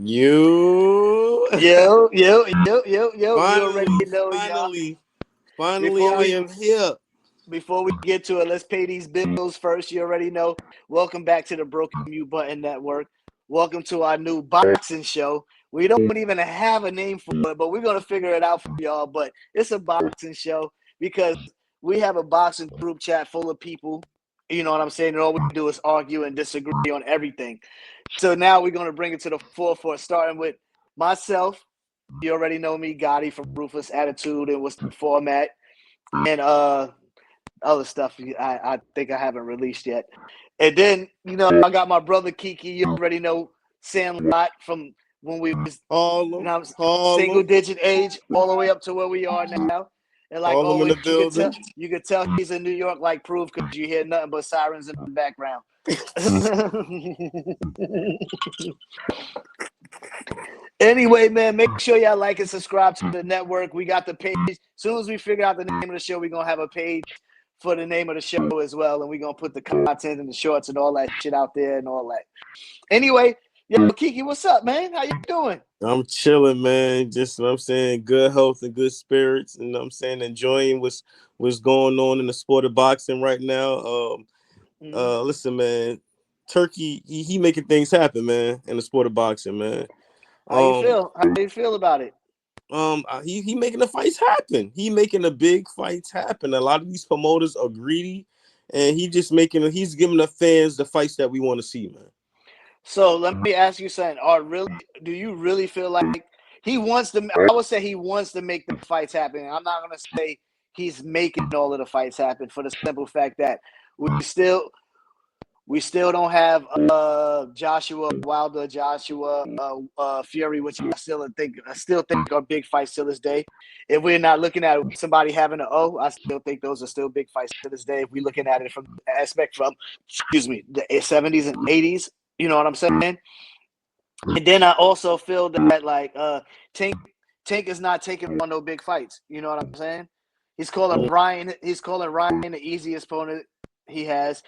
You Yo. You already finally, know, y'all. finally, finally, Before I we am here. before we get to it, let's pay these bills first. You already know. Welcome back to the Broken Mute Button Network. Welcome to our new boxing show. We don't even have a name for it, but we're gonna figure it out for y'all. But it's a boxing show because we have a boxing group chat full of people. You know what I'm saying? And all we do is argue and disagree on everything. So now we're gonna bring it to the forefront, starting with myself. You already know me, Goddi from Ruthless Attitude and what's the format, and other stuff I think I haven't released yet. And then, I got my brother Kiki. You already know Sandlot from when we was, Harlem, single Harlem, digit age all the way up to where we are now. And like Harlem in always, the building. you could tell he's in New York like proof because you hear nothing but sirens in the background. Anyway, man, make sure y'all like and subscribe to the network. We got the page. As soon as we figure out the name of the show, we're going to have a page for the name of the show as well. And we're going to put the content and the shorts and all that shit out there and all that. Anyway, yo, Kiki, what's up, man? How you doing? I'm chilling, man. Just, I'm saying, good health and good spirits. And I'm saying, enjoying what's going on in the sport of boxing right now. Listen, man, Turkey, he making things happen, man, in the sport of boxing, man. How you feel? How do you feel about it? He making the fights happen. He making the big fights happen. A lot of these promoters are greedy, and he's giving the fans the fights that we want to see, man. So let me ask you something. Do you really feel like he wants to? I would say he wants to make the fights happen. I'm not gonna say he's making all of the fights happen for the simple fact that we still don't have Joshua Wilder, Joshua Fury, which I still think are big fights to this day. If we're not looking at somebody having an O, I still think those are still big fights to this day. If we're looking at it from the aspect from, the 70s and 80s, you know what I'm saying? And then I also feel that like Tank is not taking on no big fights. You know what I'm saying? He's calling Ryan the easiest opponent he has.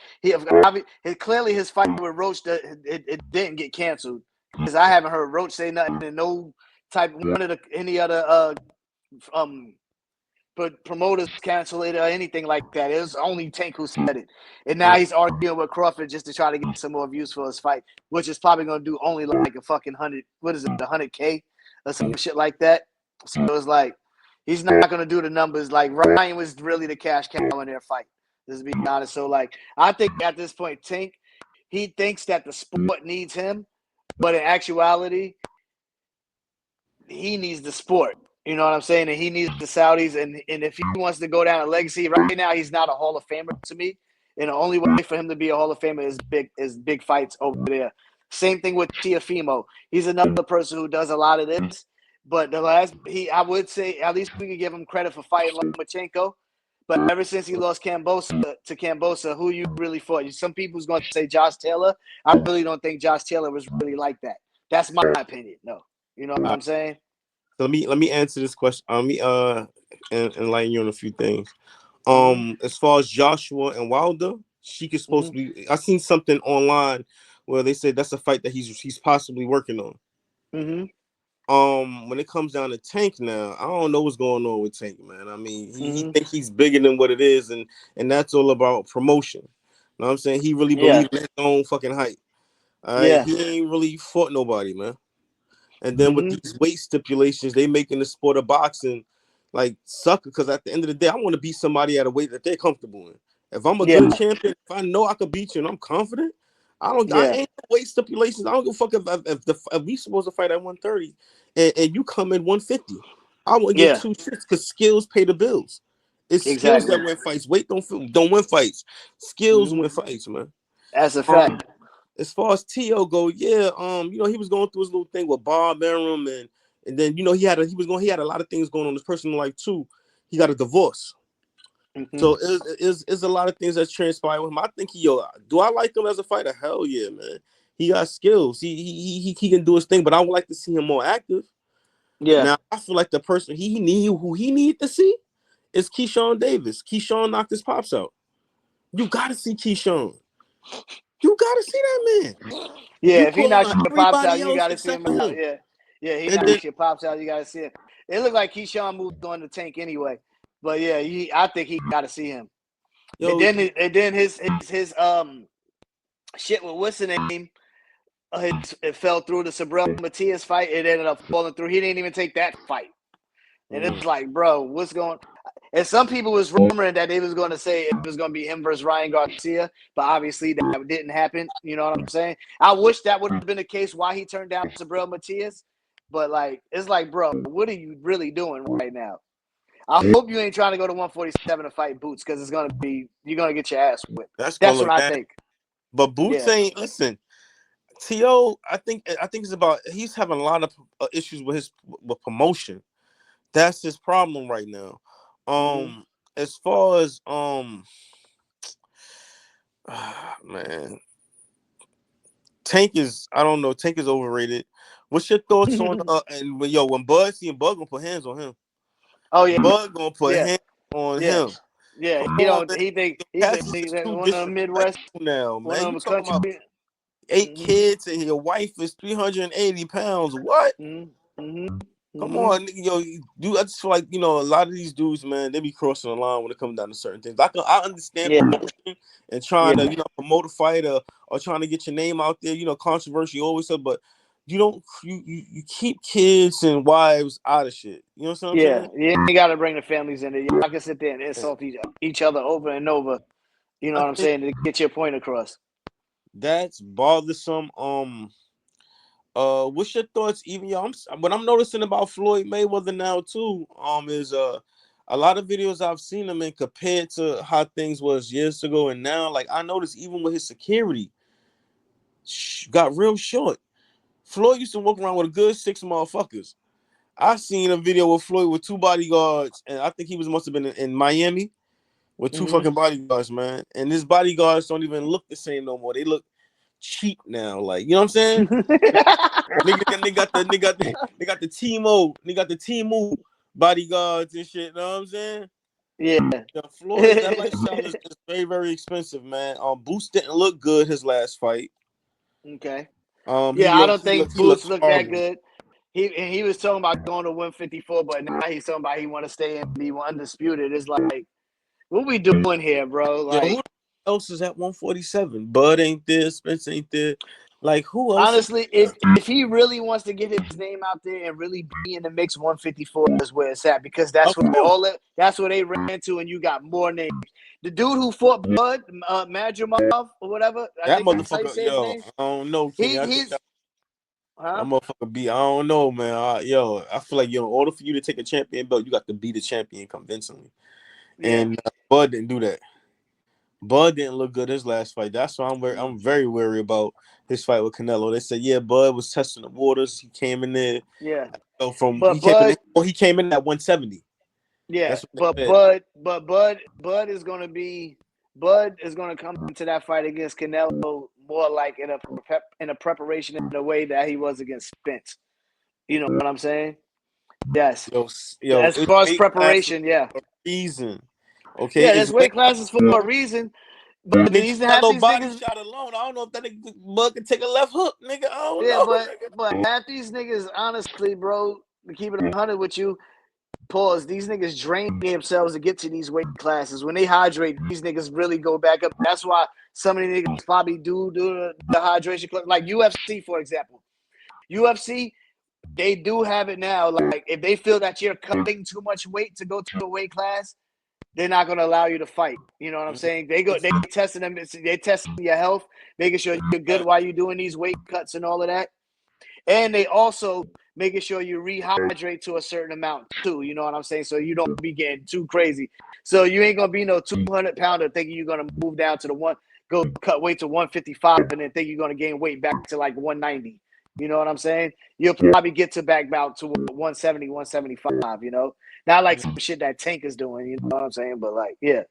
Clearly his fight with Roach it didn't get canceled because I haven't heard Roach say nothing in no type any other but promoters cancel it or anything like that. It was only Tank who said it. And now he's arguing with Crawford just to try to get some more views for his fight, which is probably going to do only like a fucking 100K or some shit like that. So it's like, he's not going to do the numbers. Like, Ryan was really the cash cow in their fight, just to be honest. So, like, I think at this point, Tank, he thinks that the sport needs him, but in actuality, he needs the sport. You know what I'm saying? And he needs the Saudis. And if he wants to go down a legacy, right now he's not a Hall of Famer to me. And the only way for him to be a Hall of Famer is big fights over there. Same thing with Tiafimo. He's another person who does a lot of this. But I would say at least we could give him credit for fighting Lomachenko. But ever since he lost to Kambosa, who you really fought? Some people's going to say Josh Taylor. I really don't think Josh Taylor was really like that. That's my opinion. No, you know what I'm saying? So let me answer this question. Let me enlighten you on a few things. As far as Joshua and Wilder, Sheik is supposed to be. I seen something online where they said that's a fight that he's possibly working on. When it comes down to Tank now, I don't know what's going on with Tank, man. I mean, he thinks he's bigger than what it is, and that's all about promotion. You know what I'm saying? He really believes in his own fucking height. All right, he ain't really fought nobody, man. And then with these weight stipulations, they making the sport of boxing like sucker. Because at the end of the day, I want to beat somebody at a weight that they're comfortable in. If I'm a good champion, if I know I can beat you and I'm confident, I ain't no weight stipulations. I don't give a fuck if we supposed to fight at 130 and you come in 150. I want to get 2 shits because skills pay the bills. It's skills that win fights. Weight don't win fights. Skills win fights, man. That's a fact. As far as T.O. go, he was going through his little thing with Bob Arum, and then he had a lot of things going on in his personal life too. He got a divorce. So it's a lot of things that transpired with him. I think do I like him as a fighter? Hell yeah, man. He got skills. He can do his thing, but I would like to see him more active. Yeah. Now I feel like the person who he need to see is Keyshawn Davis. Keyshawn knocked his pops out. You gotta see Keyshawn. You gotta see that man. Yeah, You if he call knocks your pops everybody out, you else gotta see except him for out. him. Yeah, he And then, knocks your pops out, you gotta see him. It looked like Keyshawn moved on the Tank anyway, but yeah, I think he gotta see him. yo, And then his shit with what's the name? It fell through the Sabrel Matias fight. It ended up falling through. He didn't even take that fight, and it's like, bro, what's going? And some people was rumoring that they was going to say it was going to be him versus Ryan Garcia, but obviously that didn't happen. You know what I'm saying? I wish that would have been the case why he turned down Sabrel Matias, but like, it's like, bro, what are you really doing right now? I hope you ain't trying to go to 147 to fight Boots because it's gonna be you're gonna get your ass whipped. that's gonna That's look what I bad. think. But Boots Yeah. ain't listen. T.O., I think it's about he's having a lot of issues with promotion. That's his problem right now. As far as man, Tank is I don't know. Tank is overrated. What's your thoughts on and when Bud see him, Bud gonna put hands on him. Oh yeah. Bud gonna put Yeah. hands on Yeah. him. Yeah. Come He on, don't. man. He think Cassius he's is too one of the Midwest, disrespectful now, one man. of You the talking about country. 8 kids and your wife is 380 pounds. What? Come on, I just feel like a lot of these dudes, man, they be crossing the line when it comes down to certain things. I understand promotion and trying to promote a fight or trying to get your name out there. Controversy you always say, but you don't you keep kids and wives out of shit. You know what I'm saying? Yeah, you got to bring the families in there. I can sit there and insult each other over and over. You know what I'm saying, to get your point across. That's bothersome. What's your thoughts? Even what I'm noticing about Floyd Mayweather now too, is a lot of videos I've seen him in compared to how things was years ago and now. Like I noticed even with his security, got real short. Floyd used to walk around with a good 6 motherfuckers. I seen a video with Floyd with 2 bodyguards, and I think he must have been in Miami with 2 fucking bodyguards, man. And his bodyguards don't even look the same no more. They look cheap now, like you know what I'm saying? They got the Timo bodyguards and shit. You know what I'm saying? Yeah. Floyd, that lifestyle is very, very expensive, man. Boots didn't look good his last fight. Okay. Yeah, I don't think Boots looked that horrible. good. He was talking about going to 154, but now he's talking about he want to stay and be undisputed. It's like, what we doing here, bro? Like, who else is at 147? Bud ain't there. Spence ain't there. Like, who else? Honestly, if he really wants to get his name out there and really be in the mix, 154 is where it's at because that's what they ran to, and you got more names. The dude who fought Bud, Madrimov or whatever, I That think that's how you motherfucker, say his name. I don't know, King. That Motherfucker I don't know, man. I feel like in order for you to take a champion belt, you got to beat a champion convincingly. Yeah. And Bud didn't do that. Bud didn't look good his last fight. That's why I'm very wary about his fight with Canelo. They said, Bud was testing the waters. He came in there. Yeah. He came in at 170. Yeah, but Bud is gonna come into that fight against Canelo more like in a preparation in a way that he was against Spence. You know what I'm saying? Yes. As far as preparation, reason. Okay. Yeah, there's weight classes for a reason. But half these niggas shot alone. I don't know if that Bud can take a left hook, nigga. I don't know. But half these niggas, honestly, bro, to keep it 100 with you. Pause. These niggas drain themselves to get to these weight classes. When they hydrate, these niggas really go back up. That's why some of these niggas probably do the hydration club. Like UFC, for example. UFC, they do have it now. Like, if they feel that you're cutting too much weight to go to a weight class, they're not going to allow you to fight. You know what I'm saying? They testing them. They testing your health, making sure you're good while you're doing these weight cuts and all of that. And they also making sure you rehydrate to a certain amount too. You know what I'm saying? So you don't be getting too crazy. So you ain't gonna be no 200-pounder thinking you're gonna move down to go cut weight to 155 and then think you're gonna gain weight back to like 190. You know what I'm saying? You'll probably get back about to 170, 175. You know, not like some shit that Tank is doing. You know what I'm saying? But like, yeah.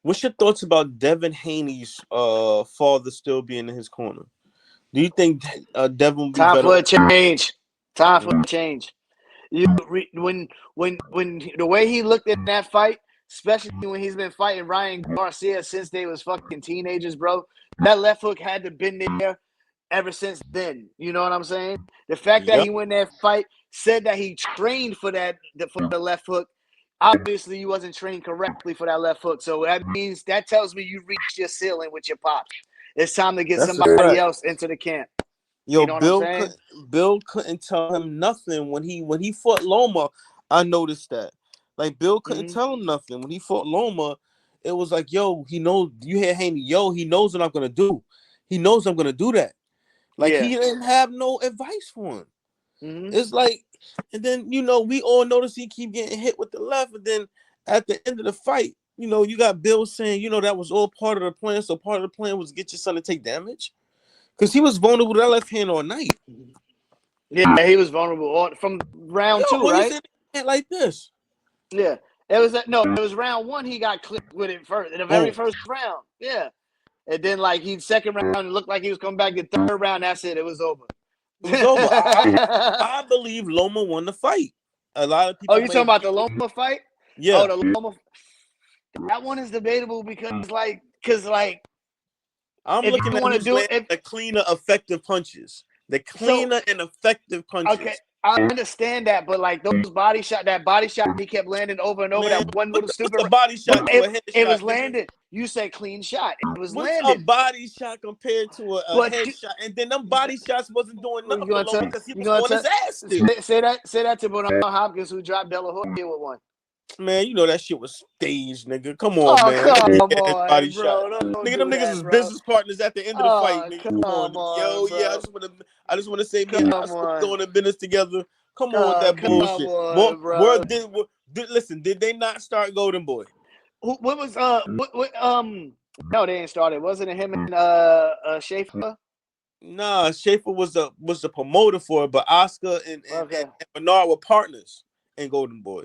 What's your thoughts about Devin Haney's father still being in his corner? Do you think Devin will be better? Time for a change. Time for a change. When the way he looked at that fight, especially when he's been fighting Ryan Garcia since they was fucking teenagers, bro. That left hook had to been there ever since then. You know what I'm saying? The fact that he went that fight, said that he trained for the left hook. Obviously, you wasn't trained correctly for that left hook. So that tells me you reached your ceiling with your pops. It's time to get somebody else into the camp. Yo, you know Bill couldn't tell him nothing when he fought Loma. I noticed that. Like Bill couldn't tell him nothing when he fought Loma. It was like, yo, he knows. You hear Haney? Yo, he knows what I'm gonna do. He knows I'm gonna do that. Like he didn't have no advice for him. It's like, and then we all notice he keep getting hit with the left, and then at the end of the fight, you got Bill saying, that was all part of the plan. So part of the plan was get your son to take damage. Because he was vulnerable to that left hand all night. Yeah, he was vulnerable from round 2, right? He like this. Yeah. It was round 1 he got clipped with it first, in the very first round. Yeah. And then, second round, it looked like he was coming back. The third round, that's it. It was over. It was over. I believe Loma won the fight. A lot of people. Oh, you talking about the Loma fight? Yeah. Oh, the Loma. That one is debatable because, I'm looking at the cleaner, effective punches. The cleaner and effective punches. Okay, I understand that, but those body shot he kept landing over and over. Man, that one little stupid body shot. It was landed. You say clean shot. It was landed. A body shot compared to a headshot, and then them body shots wasn't doing nothing because he was on his ass still. Say that to Bernard Hopkins, who dropped De La Hoya with one. Man, that shit was staged, nigga. Come on, man. Come on, body bro. Shot. Nigga, them niggas was business partners at the end of the fight. Nigga. Come on. Yo, yeah, I just want to say, man, I still doing the business together. Come on with that bullshit. Listen, did they not start Golden Boy? What was no, they ain't started. Wasn't it him and Schaefer? Nah, Schaefer was the promoter for it, but Oscar and Bernard were partners in Golden Boy.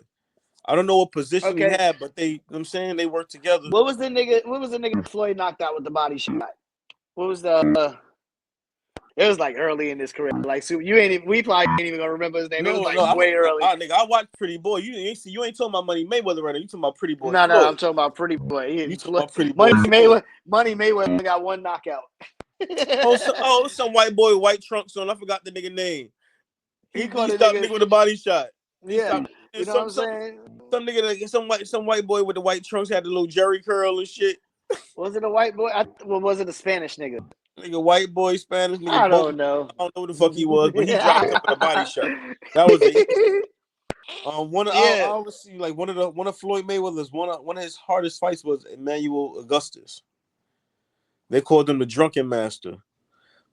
I don't know what position he had, but I'm saying they worked together. What was the nigga Floyd knocked out with the body shot? What was the it was early in his career. So we probably ain't even gonna remember his name. It was way early. Nigga, I watched Pretty Boy. You ain't talking about Money Mayweather right now. You talking about Pretty Boy. No, I'm talking about Pretty Boy. You talking about Pretty Boy. Money Mayweather got one knockout. Some white boy, white trunks on. I forgot the nigga name. He stopped nigga with a body shot. Yeah. You know what I'm saying? Some white boy with the white trunks had the little Jerry curl and shit. Was it a white boy? Was it a Spanish nigga? Nigga, white boy, Spanish nigga. I don't know. I don't know who the fuck he was, but he dropped him with a body shot. That was it. I always see one of Floyd Mayweather's one of his hardest fights was Emmanuel Augustus. They called him the Drunken Master.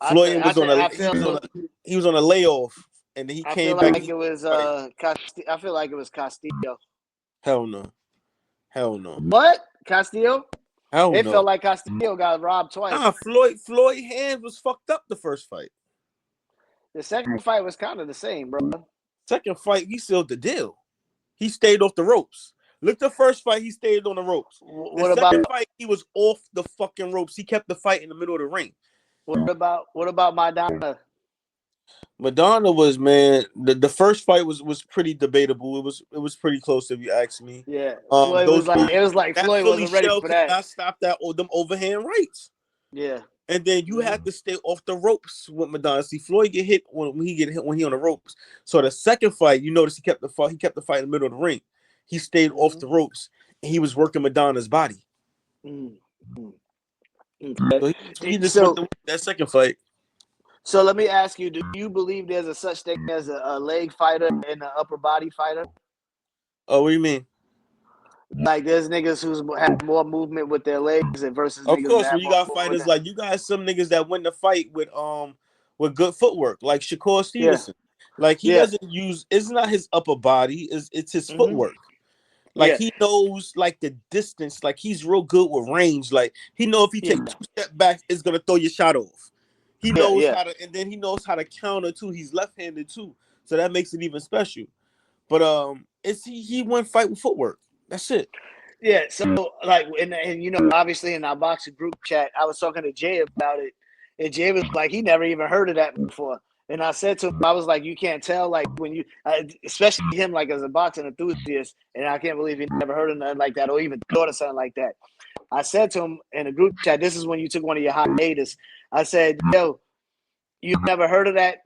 Floyd was on a layoff. And then he came back. I feel like it was Castillo. Hell no. What? Castillo? Hell no. It felt like Castillo got robbed twice. Nah, Floyd hands was fucked up the first fight. The second fight was kind of the same, bro. Second fight, he sealed the deal. He stayed off the ropes. Look, the first fight, he stayed on the ropes. The second fight, he was off the fucking ropes. He kept the fight in the middle of the ring. What about Madonna? Madonna was, man, the first fight was pretty debatable. It was pretty close if you ask me. Yeah. Floyd Floyd wasn't ready for that. Not stop them overhand rights. Yeah. And then you have to stay off the ropes with Madonna. See, Floyd get hit when he on the ropes. So the second fight, you notice he kept the fight in the middle of the ring. He stayed off the ropes and he was working Madonna's body. Okay. So he just went that second fight. So let me ask you, do you believe there's a such thing as a leg fighter and an upper body fighter? Oh, what do you mean? There's niggas who have more movement with their legs versus of niggas. Of course, when you got fighters you got some niggas that win the fight with good footwork, like Shakur Stevenson. Yeah. He doesn't use, it's not his upper body, it's his footwork. He knows the distance, he's real good with range. He know if he takes 2 steps back, it's gonna throw your shot off. He knows how to, and then he knows how to counter too. He's left-handed too, so that makes it even special. But he won fight with footwork. That's it. Yeah. So and obviously in our boxing group chat, I was talking to Jay about it, and Jay was like, he never even heard of that before. And I said to him, I was like, you can't tell, like, when you, especially him, like, as a boxing enthusiast, and I can't believe he never heard of nothing like that or even thought of something like that. I said to him in a group chat, this is when you took one of your hiatus. I said, yo, you never heard of that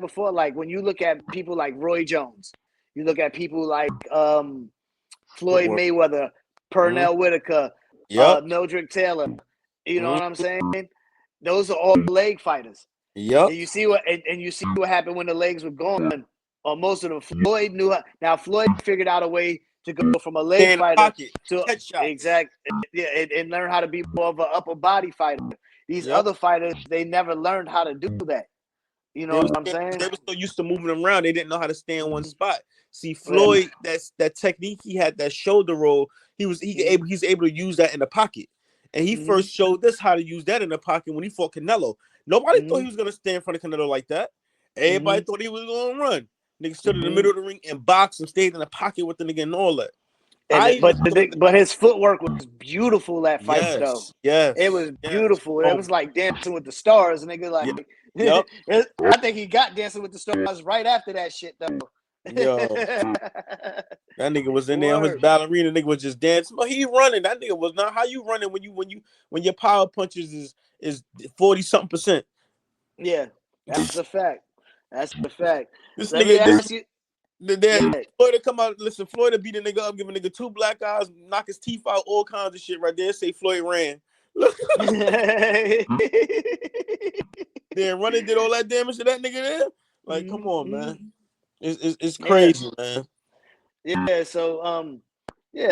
before? Like, when you look at people like Roy Jones, you look at people like Floyd Mayweather, Pernell Whitaker, Mildred Taylor. You know what I'm saying? Those are all leg fighters. Yep. And you see what happened when the legs were gone. Or most of them. Floyd knew how. Now Floyd figured out a way to go from a leg fighter to and learn how to be more of an upper body fighter. These other fighters, they never learned how to do that. You know what I'm saying? They were so used to moving around, they didn't know how to stay in one spot. See, Floyd, that technique he had, that shoulder roll, he's able to use that in the pocket. And he first showed us how to use that in the pocket when he fought Canelo. Nobody thought he was gonna stand in front of Canelo like that. Everybody thought he was gonna run. Nigga stood in the middle of the ring and boxed and stayed in the pocket with the nigga and all that. But his footwork was beautiful that fight though. Yes, it was beautiful. It was like Dancing with the Stars, nigga. Like, I think he got Dancing with the Stars right after that shit though. Yo, that nigga was in there. His ballerina nigga was just dancing. But he running. That nigga was not how you running when your power punches is 40-something%. Yeah, that's a fact. That's the fact. This nigga, Floyd to come out. Listen, Floyd to beat a nigga up, give a nigga 2 black eyes, knock his teeth out, all kinds of shit right there. Say Floyd ran. Then running did all that damage to that nigga there. Like, come on, man. It's crazy, man. Yeah. So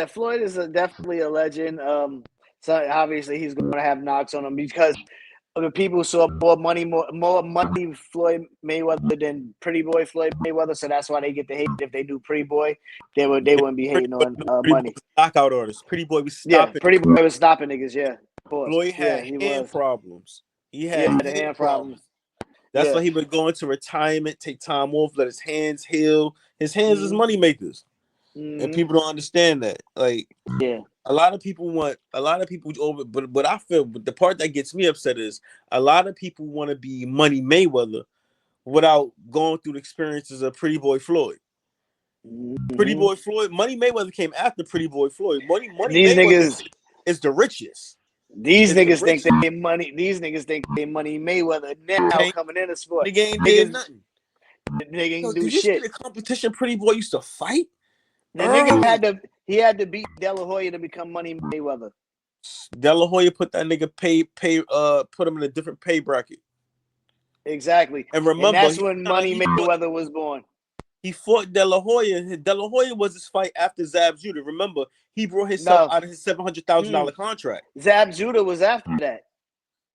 Floyd is definitely a legend. So obviously he's going to have knocks on him because the people saw more money Floyd Mayweather than Pretty Boy Floyd Mayweather, so that's why they get the hate. If they do Pretty Boy, they wouldn't be hating on money. Knockout orders. Pretty Boy was stopping. Yeah, Pretty Boy was stopping niggas. Yeah, Floyd had hand problems. He had hand problems. That's why he would go into retirement, take time off, let his hands heal. His hands is money makers, and people don't understand that. Like, a lot of people over, but I feel the part that gets me upset is a lot of people want to be Money Mayweather without going through the experiences of Pretty Boy Floyd. Pretty Boy Floyd, Money Mayweather came after Pretty Boy Floyd. Money these Mayweather niggas is the richest. These niggas think they money. These niggas think they Money Mayweather now coming in the sport. Nigga ain't did nothing. Nigga ain't do did shit. You see the competition Pretty Boy used to fight? The nigga had to beat De La Hoya to become Money Mayweather. De La Hoya put that nigga put him in a different pay bracket. Exactly. And remember, that's when Money Mayweather was born. He fought De La Hoya. De La Hoya was his fight after Zab Judah. Remember, he brought himself out of his $700,000 contract. Zab Judah was after that.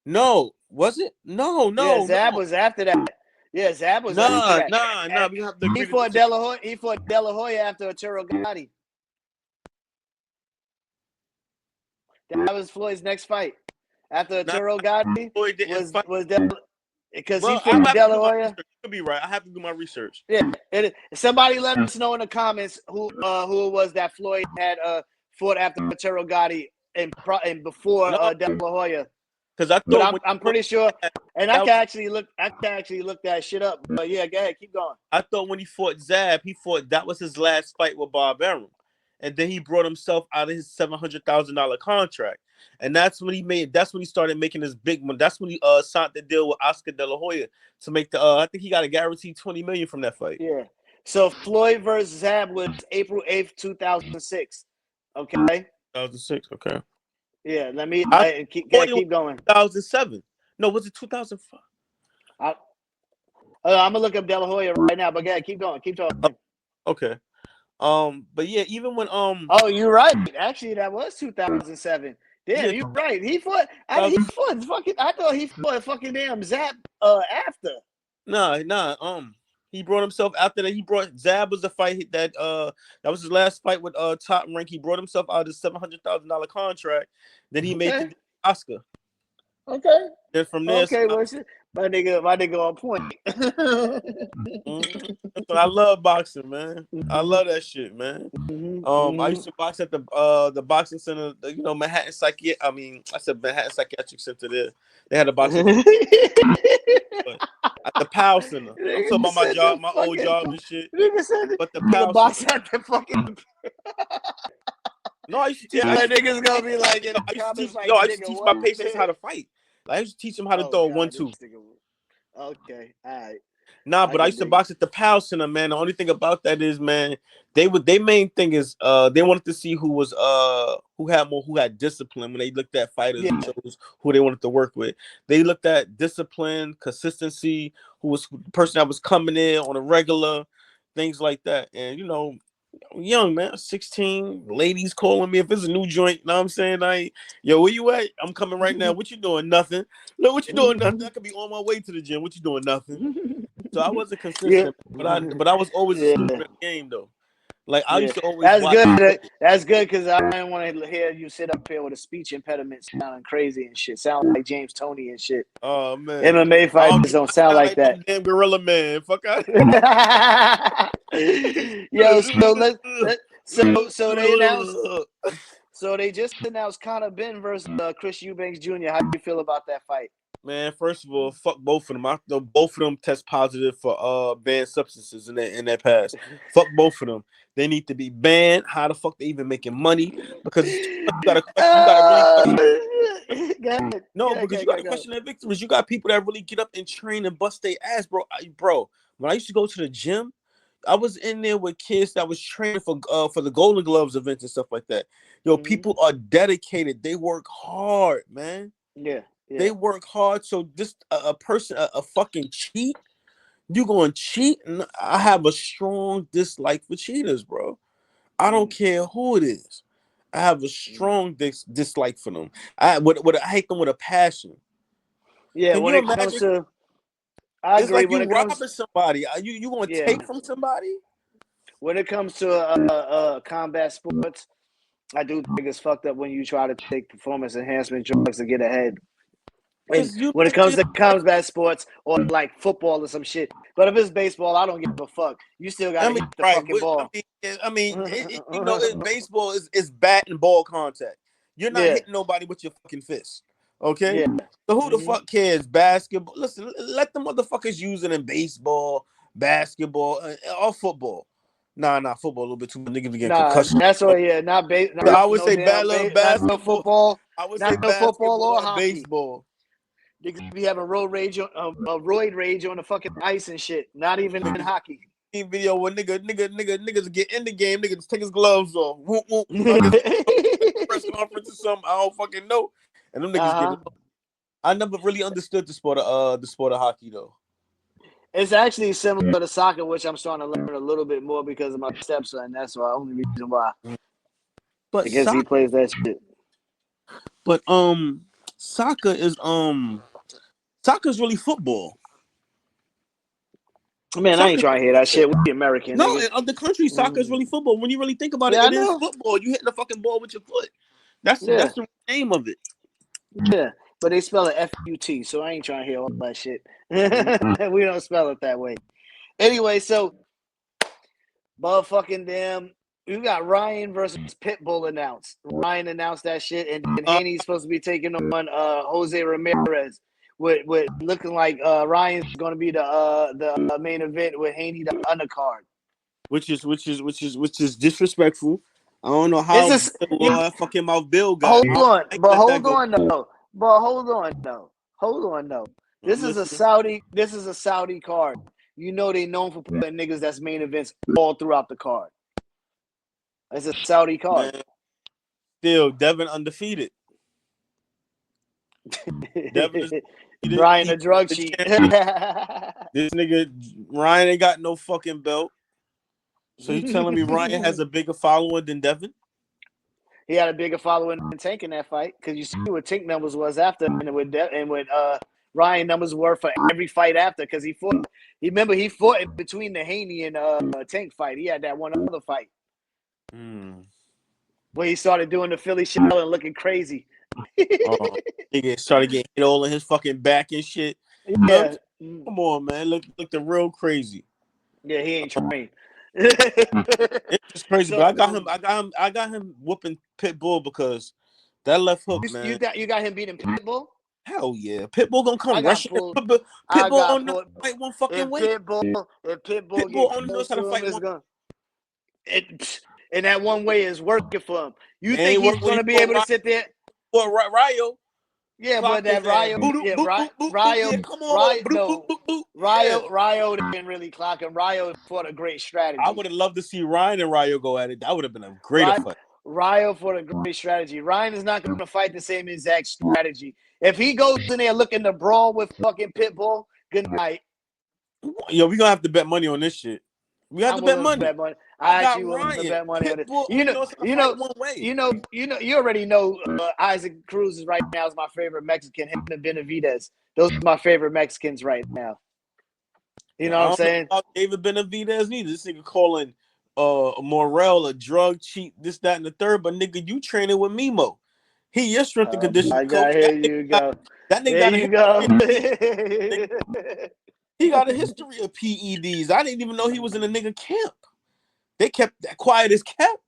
No, was it? No. Yeah, Zab was after that. Yeah, Zab was after that. Nah. We have to he fought De La Hoya. He fought De La Hoya after Arturo Goddi. That was Floyd's next fight. After Arturo Goddi was because he fought De La Hoya. You could be right. I have to do my research. Yeah, somebody let us know in the comments who it was that Floyd had fought after Arturo Gotti and before De La Hoya. Because I'm pretty sure, and I can actually look that shit up. But yeah, go ahead, keep going. I thought when he fought Zab, that was his last fight with Bob Arum, and then he brought himself out of his $700,000 contract. And that's when he started making his big one. That's when he signed the deal with Oscar De La Hoya to make I think he got a guaranteed $20 million from that fight. Yeah. So Floyd versus Zab was April 8th, 2006. Okay. 2006. Okay. Yeah. Let me keep going. 2007. No, was it 2005? I'm gonna look up De La Hoya right now. But yeah, keep going. Keep talking. Okay. But yeah, even when Oh, you're right. Actually, that was 2007. Damn, you're right. He fought. I thought he fought fucking damn Zab after. Nah. He brought himself after that. He brought Zab was the fight that was his last fight with Top Rank. He brought himself out of his $700,000 contract. Then he made the Oscar. Okay. Then from there, my nigga on point. I love boxing, man. I love that shit, man. I used to box at the boxing center, Manhattan Manhattan Psychiatric Center there. They had a boxing. But I The Power Center. I'm talking about my job, my old job and shit. Nigga said but the Power box at the fucking. No, I used to teach. Niggas gonna be like, I used to teach my patients how to fight. Like, I used to teach them how to throw a 1-2. Okay, all right. Nah, but I used to box at the Power Center, man. The only thing about that is, man, their main thing is they wanted to see who had discipline when they looked at fighters and chose who they wanted to work with. They looked at discipline, consistency, who was the person that was coming in on a regular, things like that. And young man, 16, ladies calling me if it's a new joint. You know what I'm saying? Yo, where you at? I'm coming right now. What you doing? Nothing. Look, what you doing? Nothing. I could be on my way to the gym. What you doing? Nothing. So I wasn't consistent, but I was always a student in the game though. Like I used to always. That's good. That's good because I didn't want to hear you sit up here with a speech impediment, sounding crazy and shit, sound like James Toney and shit. Oh man, MMA fighters don't sound like that. Damn gorilla man, fuck out. Yo, so they announced. So they just announced Conor Ben versus Chris Eubanks Jr. How do you feel about that fight? Man, first of all, fuck both of them. I know both of them test positive for banned substances in their past. Fuck both of them. They need to be banned. How the fuck they even making money? Because you gotta really question. No, because you gotta question their victories. You got people that really get up and train and bust their ass, bro. Bro, when I used to go to the gym, I was in there with kids that was training for the Golden Gloves events and stuff like that. Yo, people are dedicated. They work hard, man. Yeah. They work hard. So this a person, a fucking cheat. You going to cheat? And I have a strong dislike for cheaters, bro. I don't care who it is. I have a strong dislike for them. I hate them with a passion. Yeah, when it comes to, I agree. Like you robbing somebody. You going to take from somebody? When it comes to combat sports, I do think it's fucked up when you try to take performance enhancement drugs to get ahead. When it comes to combat sports or like football or some shit. But if it's baseball, I don't give a fuck. You still got to hit the fucking ball. Baseball is bat and ball contact. You're not hitting nobody with your fucking fist. Okay? Yeah. So who the fuck cares? Basketball. Listen, let the motherfuckers use it in baseball, basketball, or football. Nah, football a little bit too much. Niggas get concussion. That's what, not baseball. I would say basketball. Football. I would say football or hockey. Baseball. Niggas be having roid rage on the fucking ice and shit. Not even in hockey. Video where niggas get in the game, niggas take his gloves off. Press conference or something. I don't fucking know. And them niggas get. I never really understood the sport of hockey though. It's actually similar to soccer, which I'm starting to learn a little bit more because of my stepson. That's the only reason why. But because he plays that shit. But soccer's really football. Man, I ain't trying to hear that shit. We American. No, in other countries, soccer is really football. When you really think about it, it is football. You hitting the fucking ball with your foot. That's the name of it. Yeah, but they spell it F-U-T, so I ain't trying to hear all that shit. We don't spell it that way. Anyway, so motherfucking damn, you got Ryan versus Pitbull announced. Ryan announced that shit, and Haney's supposed to be taking on Jose Ramirez. With looking like Ryan's going to be the main event with Haney the undercard, which is disrespectful. I don't know how fucking mouth Bill got. Hold on though. This is a Saudi card. You know they known for putting niggas that's main events all throughout the card. It's a Saudi card. Man. Still, Devin undefeated. Devin is Ryan a drug cheat. This nigga Ryan ain't got no fucking belt. So you telling me Ryan has a bigger following than Devin? He had a bigger following than Tank in that fight because you see what Tank numbers was after, and what Ryan numbers were for every fight after because he fought. Remember he fought in between the Haney and Tank fight. He had that one other fight where he started doing the Philly shell and looking crazy. Nigga started getting hit all in his fucking back and shit. Yeah. Come on, man. Look the real crazy. Yeah, he ain't trained. It's just crazy, but I got him whooping Pitbull because that left hook, man. You got him beating Pitbull? Hell yeah, Pitbull gonna come I got rushing. pulled. Pitbull I got on the pulled. fight one fucking If way. Pitbull Pitbull get only knows close how to to him, fight it's one. gonna. And that one way is working for him. You They think ain't he's work when gonna he be fought able to sit there? Ryo. Yeah, Clock but his that ass. Ryo, Boop, boop, yeah, boop, boop, boop. Ryo, Yeah, come on. Boop, boop, boop, boop. Yeah. Ryo didn't really clock him. Ryo fought a great strategy. I would have loved to see Ryan and Ryo go at it. That would have been a greater fight. Ryo fought a great strategy. Ryan is not going to fight the same exact strategy. If he goes in there looking to brawl with fucking Pitbull, good night. Yo, we gonna have to bet money on this shit. We have to bet money. I actually willing to bet money on it. You already know Isaac Cruz is right now is my favorite Mexican. Him and Benavidez. Those are my favorite Mexicans right now. You know what I'm saying? About David Benavidez neither. This nigga calling Morrell a drug cheat, this, that, and the third. But nigga, you training with Mimo. He your strength and conditioning coach. Here you go. That nigga he got a history of PEDs. I didn't even know he was in a nigga camp. They kept that quiet as kept.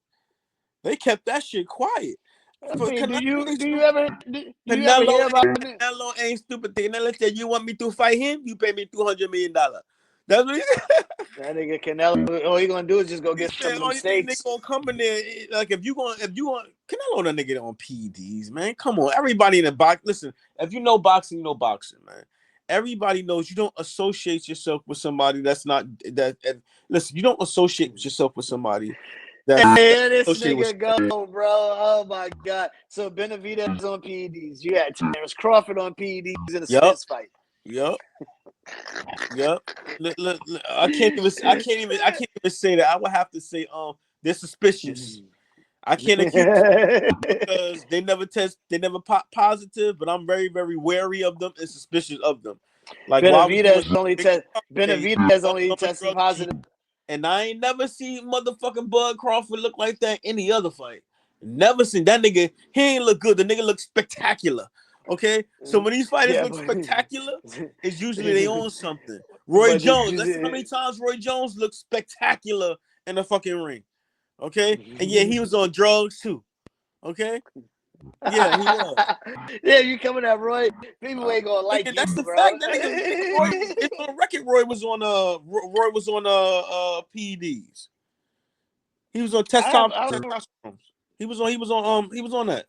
They kept that shit quiet. Do you ever hear about it? Canelo ain't stupid. Canelo said, "You want me to fight him? You pay me $200 million." That's what he said. That nigga Canelo, all he gonna do is just go get some of them steaks. Nigga gonna come in there like if you want Canelo that nigga on PEDs, man. Come on, everybody in the box. Listen, if you know boxing, you know boxing, man. Everybody knows you don't associate yourself with somebody that's not that. Listen, you don't associate yourself with somebody. Here this nigga go, bro. Oh my god. So Benavidez on PEDs. You had Terrence Crawford on PEDs in a Spence fight. Yep. Look, I can't even say that. I would have to say they're suspicious. I can't accuse them because they never pop positive, but I'm very, very wary of them and suspicious of them. Like Benavidez only tested positive. And I ain't never seen motherfucking Bud Crawford look like that any other fight. Never seen that nigga. He ain't look good. The nigga look spectacular. Okay, so when these fighters look spectacular, it's usually they own something. Roy Jones. Let's see how many times Roy Jones looked spectacular in the fucking ring. Okay, and yeah, he was on drugs too. Okay, yeah, he was. Yeah, you coming at Roy? People ain't gonna like you. That's the bro. fact. That nigga, Roy, it's on record. Roy was on PEDs. He was on testosterone. He was on that.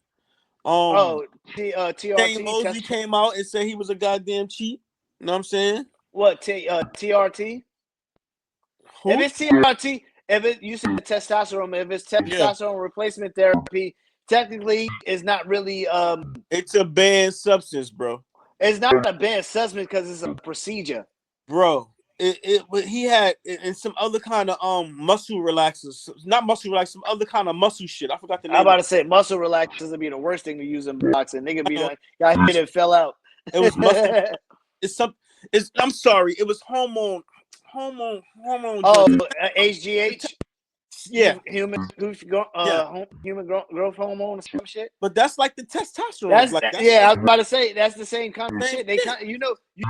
TRT. Dane Mosley came out and said he was a goddamn cheat. You know what I'm saying? What TRT? Who? If it's TRT, you said testosterone, if it's testosterone replacement therapy, technically it's not really it's a banned substance, bro. It's not a banned substance because it's a procedure, bro. He had in some other kind of muscle relaxers, not muscle relaxers, some other kind of muscle shit. I forgot the name. I'm about to say muscle relaxers would be the worst thing to use in boxing. Nigga be like, got hit and fell out. It was muscle. I'm sorry. It was hormone. Oh, HGH. Yeah, human growth hormone or some shit. But that's like the testosterone. I was about to say that's the same kind of shit. They you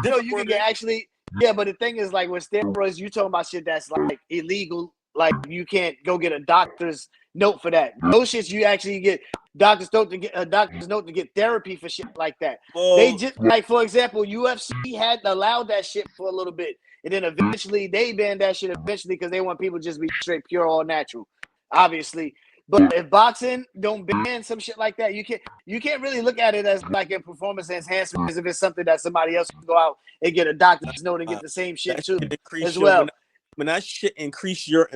can get actually. Yeah, but the thing is, like with steroids, you talking about shit that's like illegal. Like you can't go get a doctor's note for that. Those shits you actually get doctor's note to get therapy for shit like that. Whoa. They just like, for example, UFC had allowed that shit for a little bit, and then eventually they banned that shit eventually because they want people to just be straight pure, all natural, obviously. But if boxing don't ban some shit like that, you can't really look at it as like a performance enhancement as if it's something that somebody else can go out and get a doctor's note and get the same shit too as well. When that shit increase your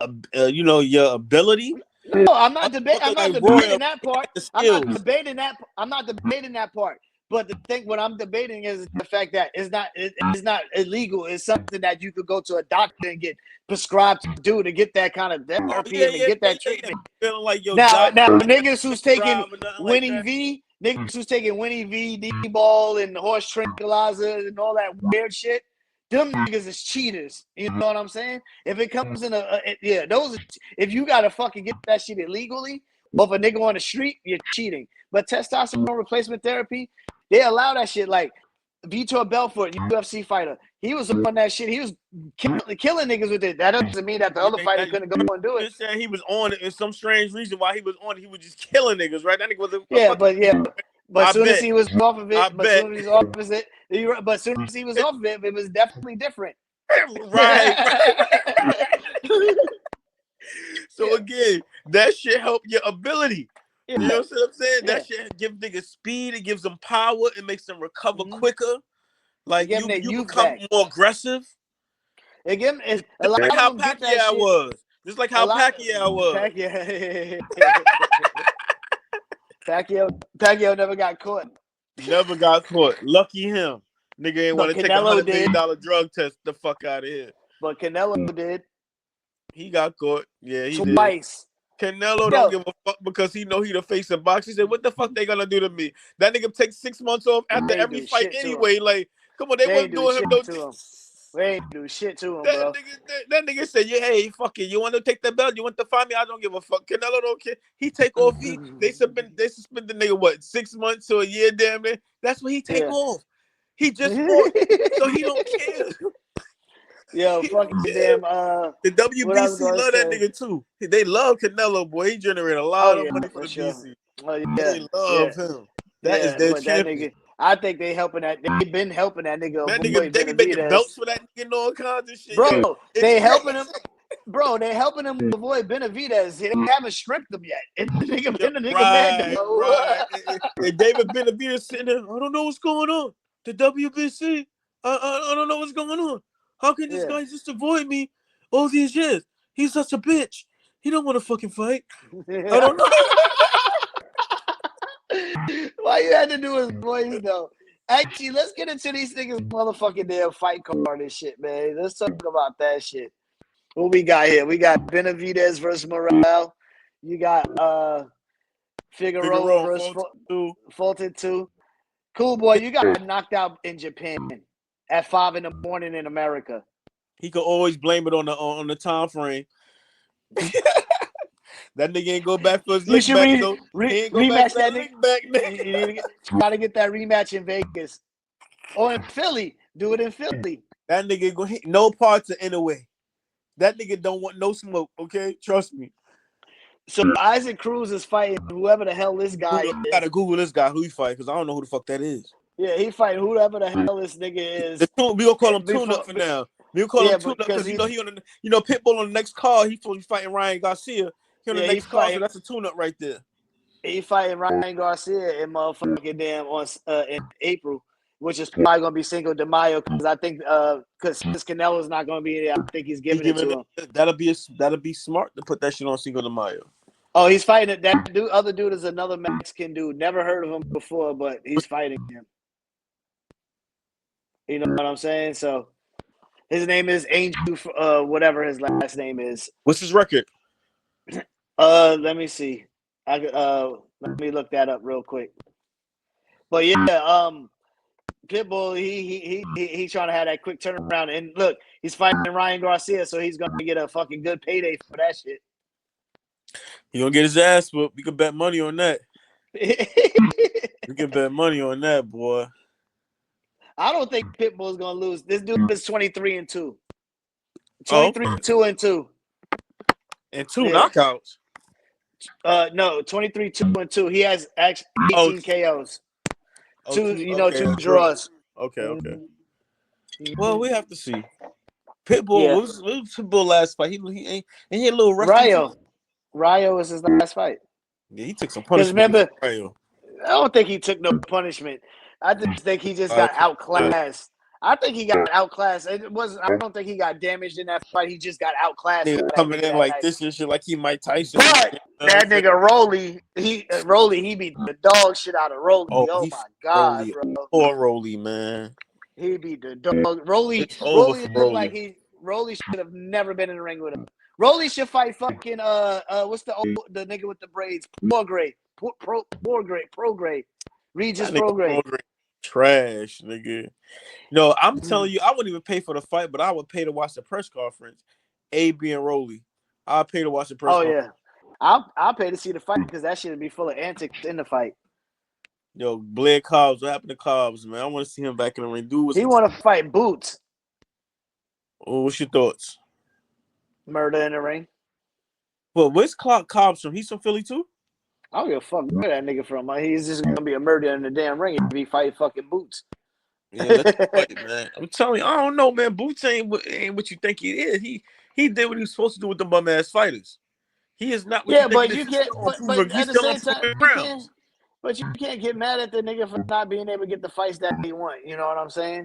your ability. No, I'm not debating that part. I'm not debating that part. But the thing, what I'm debating is the fact that it's not illegal. It's something that you could go to a doctor and get prescribed to do to get that kind of therapy and to get that treatment. Like now niggas who's taking Winnie V, niggas who's taking Winnie V, D-ball, and horse tranquilizer and all that weird shit, them niggas is cheaters. You know what I'm saying? If it comes in if you gotta fucking get that shit illegally, or if a nigga on the street, you're cheating. But testosterone replacement therapy, they allow that shit. Like Vitor Belfort, UFC fighter, he was on that shit. He was killing niggas with it. That doesn't mean that the other fighter couldn't go and do it. You said he was on it. And some strange reason why he was on it. He was just killing niggas, right? That nigga was But as soon as he was off of it, But soon as he was off of it, it was definitely different. Right. So again, that shit help your ability. You know what I'm saying? That shit give niggas speed. It gives them power. It makes them recover quicker. Like you become more aggressive. Again, just like how Pacquiao was. Just like how Pacquiao was. Pacquiao never got caught. Never got caught. Lucky him. Nigga ain't want to take a $100 million drug test the fuck out of here. But Canelo did. He got caught. Yeah, he twice. Did. Canelo don't give a fuck because he know he the face of boxing. He said, what the fuck they gonna do to me? That nigga takes 6 months off after every fight anyway. Like, come on, they wasn't doing him no shit. We ain't do shit to him, bro. That nigga said, yeah, hey, fuck it. You want to take the belt? You want to fight me? I don't give a fuck. Canelo don't care. He take off. They suspend the nigga, what, 6 months to a year, damn it? That's what he take off. He just fought, so he don't care. Yo, fucking damn. The WBC love that nigga too. They love Canelo, boy. He generate a lot of money for the BC. They love him. That is their champion. I think they helping that. They've been helping that nigga. That nigga, they be making belts for that nigga and all kinds of shit. Bro, they helping him. Bro, they helping him avoid Benavidez. They haven't stripped him yet. And the nigga been the nigga mad. Right. And David Benavidez sitting there. I don't know what's going on. The WBC. I don't know what's going on. How can this guy just avoid me all these years? He's such a bitch. He don't want to fucking fight. I don't know. Why you had to do his voice though? Actually, let's get into these niggas motherfucking damn fight card and shit, man. Let's talk about that shit. What we got here? We got Benavidez versus Morrell. You got Figueroa versus Fulton 2. Cool boy, you got knocked out in Japan at 5 a.m. in America. He could always blame it on the time frame. That nigga ain't go back for his lick back, though. Rematch that nigga. Try to get that rematch in Vegas. Or in Philly. Do it in Philly. That nigga go hit no parts of anyway. That nigga don't want no smoke, okay? Trust me. So Isaac Cruz is fighting whoever the hell this guy is. You gotta Google this guy who he fight, because I don't know who the fuck that is. Yeah, he fighting whoever the hell this nigga is. We gonna call him Tune-Up for now. We gonna call him Tune-Up because he on the Pitbull on the next card. He's fighting Ryan Garcia. He on the next card, so that's a tune-up right there. He fighting Ryan Garcia in motherfucking damn in April, which is probably gonna be Cinco de Mayo because I think because since Canelo's not gonna be there, I think he's giving it to him. That'll be smart to put that shit on Cinco de Mayo. Oh, he's fighting it. That dude, other dude is another Mexican dude. Never heard of him before, but he's fighting him. You know what I'm saying? So his name is Angel, whatever his last name is. What's his record? Let me see. Let me look that up real quick. But yeah, Pitbull, he trying to have that quick turnaround. And look, he's fighting Ryan Garcia, so he's gonna get a fucking good payday for that shit. He gonna get his ass whooped. We can bet money on that. We can bet money on that, boy. I don't think Pitbull's gonna lose. This dude is 23-2. 23-2. And 2 knockouts. No, 23-2. He has 18 KOs. Two draws. Okay. Well, we have to see. Pitbull, what was Pitbull last fight? He ain't a little rough. Rayo was his last fight. Yeah, he took some punishment. Remember, I don't think he took no punishment. I just think he just got outclassed. I think he got outclassed. I don't think he got damaged in that fight. He just got outclassed. Coming in like this and shit, like he Mike Tyson. But that nigga Rolly, he beat the dog shit out of Rolly. Oh my God, Rolly, bro. Poor Rolly, man. He beat the dog. Rolly looked like Rolly should have never been in the ring with him. Rolly should fight fucking what's the nigga with the braids? Prograde. Regis Prograde. Trash, nigga. No, I'm telling you, I wouldn't even pay for the fight, but I would pay to watch the press conference. AB and Rolly. I'll pay to watch the press conference. Yeah. I'll pay to see the fight because that shit would be full of antics in the fight. Yo, Blair Cobbs, what happened to Cobbs, man? I want to see him back in the ring. He want to fight Boots. Oh, what's your thoughts? Murder in the ring. Well, where's Cobbs from? He's from Philly too? I don't give a fuck where that nigga from. He's just gonna be a murderer in the damn ring if he fight fucking Boots. Yeah, let him fight, man. I'm telling you, I don't know, man. Boots ain't what you think he is. He did what he was supposed to do with the bum ass fighters. He is not what you Yeah, think but it is. you He's can't. still But improving. He's at the still same time, improving you can't. rounds. But you can't get mad at the nigga for not being able to get the fights that he want. You know what I'm saying?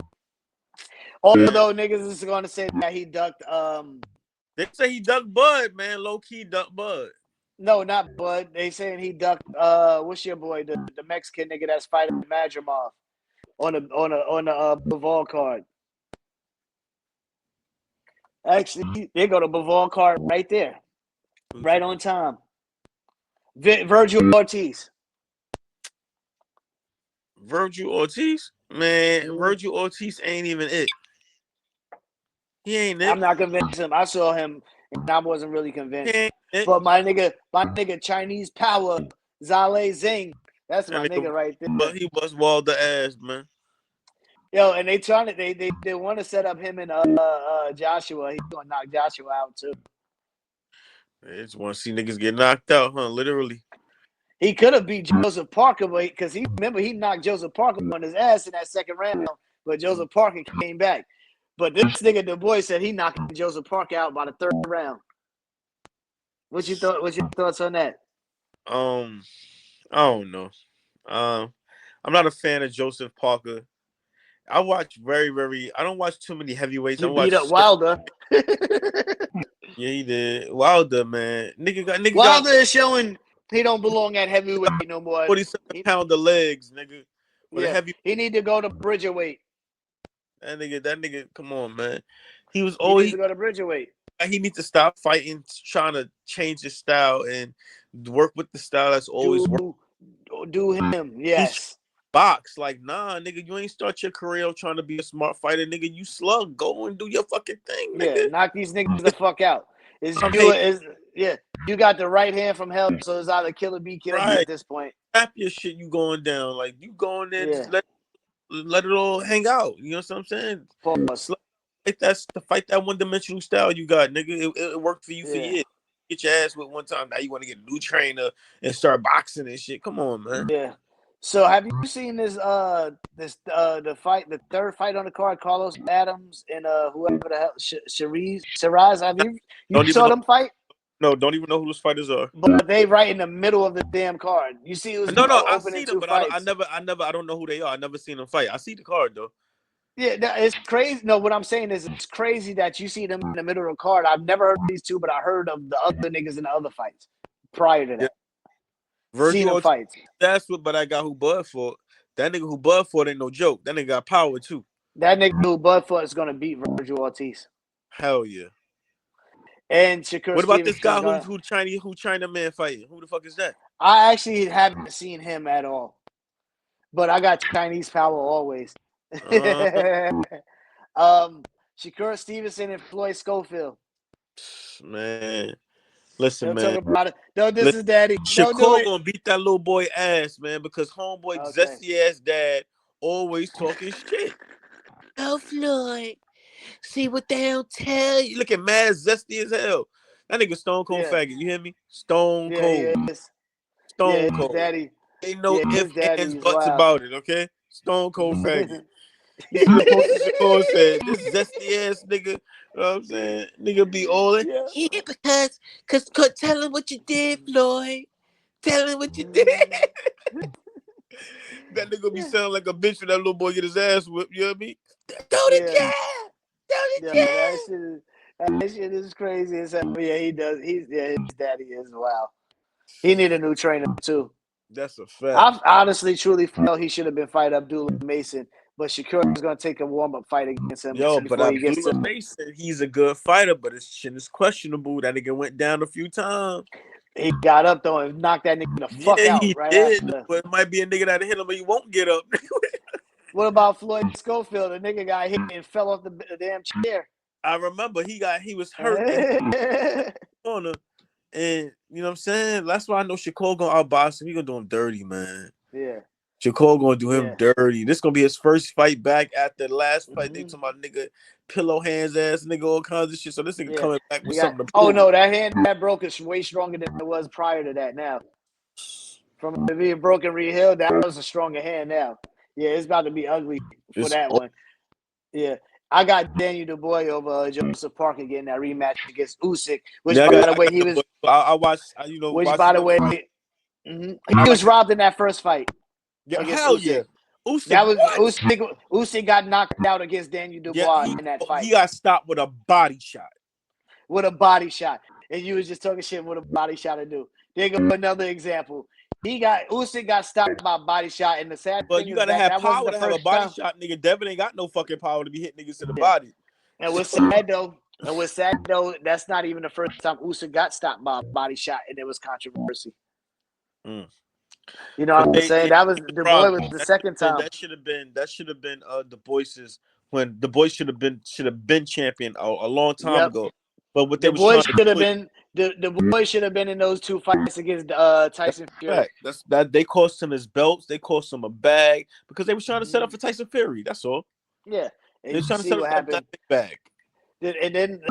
Although niggas is gonna say that he ducked. They say he ducked Bud, man. Low key ducked Bud. No, not Bud. They saying he ducked. What's your boy? The Mexican nigga that's fighting Madrimov on the Bivol card. Actually, they go to Bivol card right there, right on time. Virgil Ortiz. Virgil Ortiz, man. Virgil Ortiz ain't even it. He ain't it. I'm not convinced him. I saw him and I wasn't really convinced. He ain't it. But my nigga, Chinese Power, Zale Zing. That's my nigga right there. But he was Wilder ass, man. Yo, and they trying to they want to set up him and Joshua. He's gonna knock Joshua out too. They just want to see niggas get knocked out, huh? Literally. He could have beat Joseph Parker, but because he knocked Joseph Parker on his ass in that second round, but Joseph Parker came back. But this nigga, the boy, said he knocked Joseph Parker out by the third round. What's your thoughts on that? I don't know. I'm not a fan of Joseph Parker. I watch I don't watch too many heavyweights. He beat up Wilder. Yeah, he did. Wilder, man. Wilder is showing he don't belong at heavyweight no more. 47-pounder legs, nigga. Yeah, he need to go to Bridgerweight. That nigga, come on, man. He needs to go to Bridgerweight. He needs to stop fighting, trying to change his style and work with the style that's always worked. Do him, yes. Box, like, nah, nigga, you ain't start your career trying to be a smart fighter, nigga. You slug, go and do your fucking thing, nigga. Yeah, knock these niggas the fuck out. You got the right hand from hell, so it's either kill or be killed at this point. Tap your shit, you going down. Like, you going there, just let it all hang out. You know what I'm saying? Fight that one-dimensional style you got, nigga. It worked for you for years. Get your ass with one time. Now you want to get a new trainer and start boxing and shit. Come on, man. Yeah. So have you seen the third fight on the card, Carlos Adams and whoever the hell Shiraz? Have you saw them fight? No, don't even know who those fighters are. But they right in the middle of the damn card. You see who's I see them, but I don't know who they are. I never seen them fight. I see the card though. Yeah, it's crazy. No, what I'm saying is it's crazy that you see them in the middle of the card. I've never heard of these two, but I heard of the other niggas in the other fights prior to that. Virgil fights. That's what, but I got who Bud fought. That nigga who Bud fought ain't no joke. That nigga got power too. That nigga who Bud fought is gonna beat Virgil Ortiz. Hell yeah. And Shakur. What about this guy who China man fighting? Who the fuck is that? I actually haven't seen him at all, but I got Chinese Power always. Shakur Stevenson and Floyd Schofield. Man, listen, Don't man. talk about it. No, this is daddy. Shakur gonna beat that little boy ass, man, because homeboy zesty ass dad always talking shit. Oh, Floyd, see what they don't tell you. Look at mad zesty as hell. That nigga stone cold faggot. You hear me? Stone cold. Stone cold. Daddy. Ain't no ifs, ands, buts about it. Okay? Stone cold faggot. He posted Shakur said, "This zesty ass nigga." You know what I'm saying? Nigga be all in. Yeah, because tell him what you did, Floyd. Tell him what you did. That nigga be sounding like a bitch when that little boy get his ass whipped. You know what I mean? Go to jail. Go to jail. That shit is crazy as hell. Yeah, he does. His daddy is wow. He need a new trainer too. That's a fact. I honestly, truly felt he should have been fighting Abdullah Mason, but Shakur is gonna take a warm-up fight against him. Yo, but Abdullah Mason, he's a good fighter, but his chin is questionable. That nigga went down a few times. He got up though and knocked that nigga the fuck out. He did. But it might be a nigga that hit him, but he won't get up. What about Floyd Schofield? The nigga got hit and fell off the damn chair. I remember he was hurt. And you know what I'm saying? That's why I know Shakur gonna outbox him. He gonna do him dirty, man. Yeah. Shakur gonna do him dirty. This gonna be his first fight back after the last fight. They talking about nigga pillow hands ass nigga, all kinds of shit. So this nigga coming back with something to prove. Oh no, that hand that broke is way stronger than it was prior to that now. From being broken Reed Hill, that was a stronger hand now. Yeah, it's about to be ugly for that one. Yeah. I got Daniel Dubois over Joseph Parker getting that rematch against Usyk, which by the way he was. I watched. Which by the way, he was robbed in that first fight. Yeah, hell yeah. Usyk got knocked out against Daniel Dubois in that fight. He got stopped with a body shot. With a body shot, and you was just talking shit with a body shot to do. There go another example. Usyk got stopped by a body shot, and the sad thing you is gotta have that power wasn't to the have first a body time. shot, nigga. Devin ain't got no fucking power to be hitting niggas to the body. And what's sad though, that's not even the first time Usyk got stopped by a body shot, and there was controversy. You know what I'm saying? That was Dubois was the second time. That should have been the Boyce's when the boys should have been champion a long time ago. But what they was trying to do, the boys should have been in those two fights against Tyson Fury. That they cost him his belts, they cost him a bag because they was trying to set up for Tyson Fury. That's all. Yeah, they were trying to set up that big bag. And then,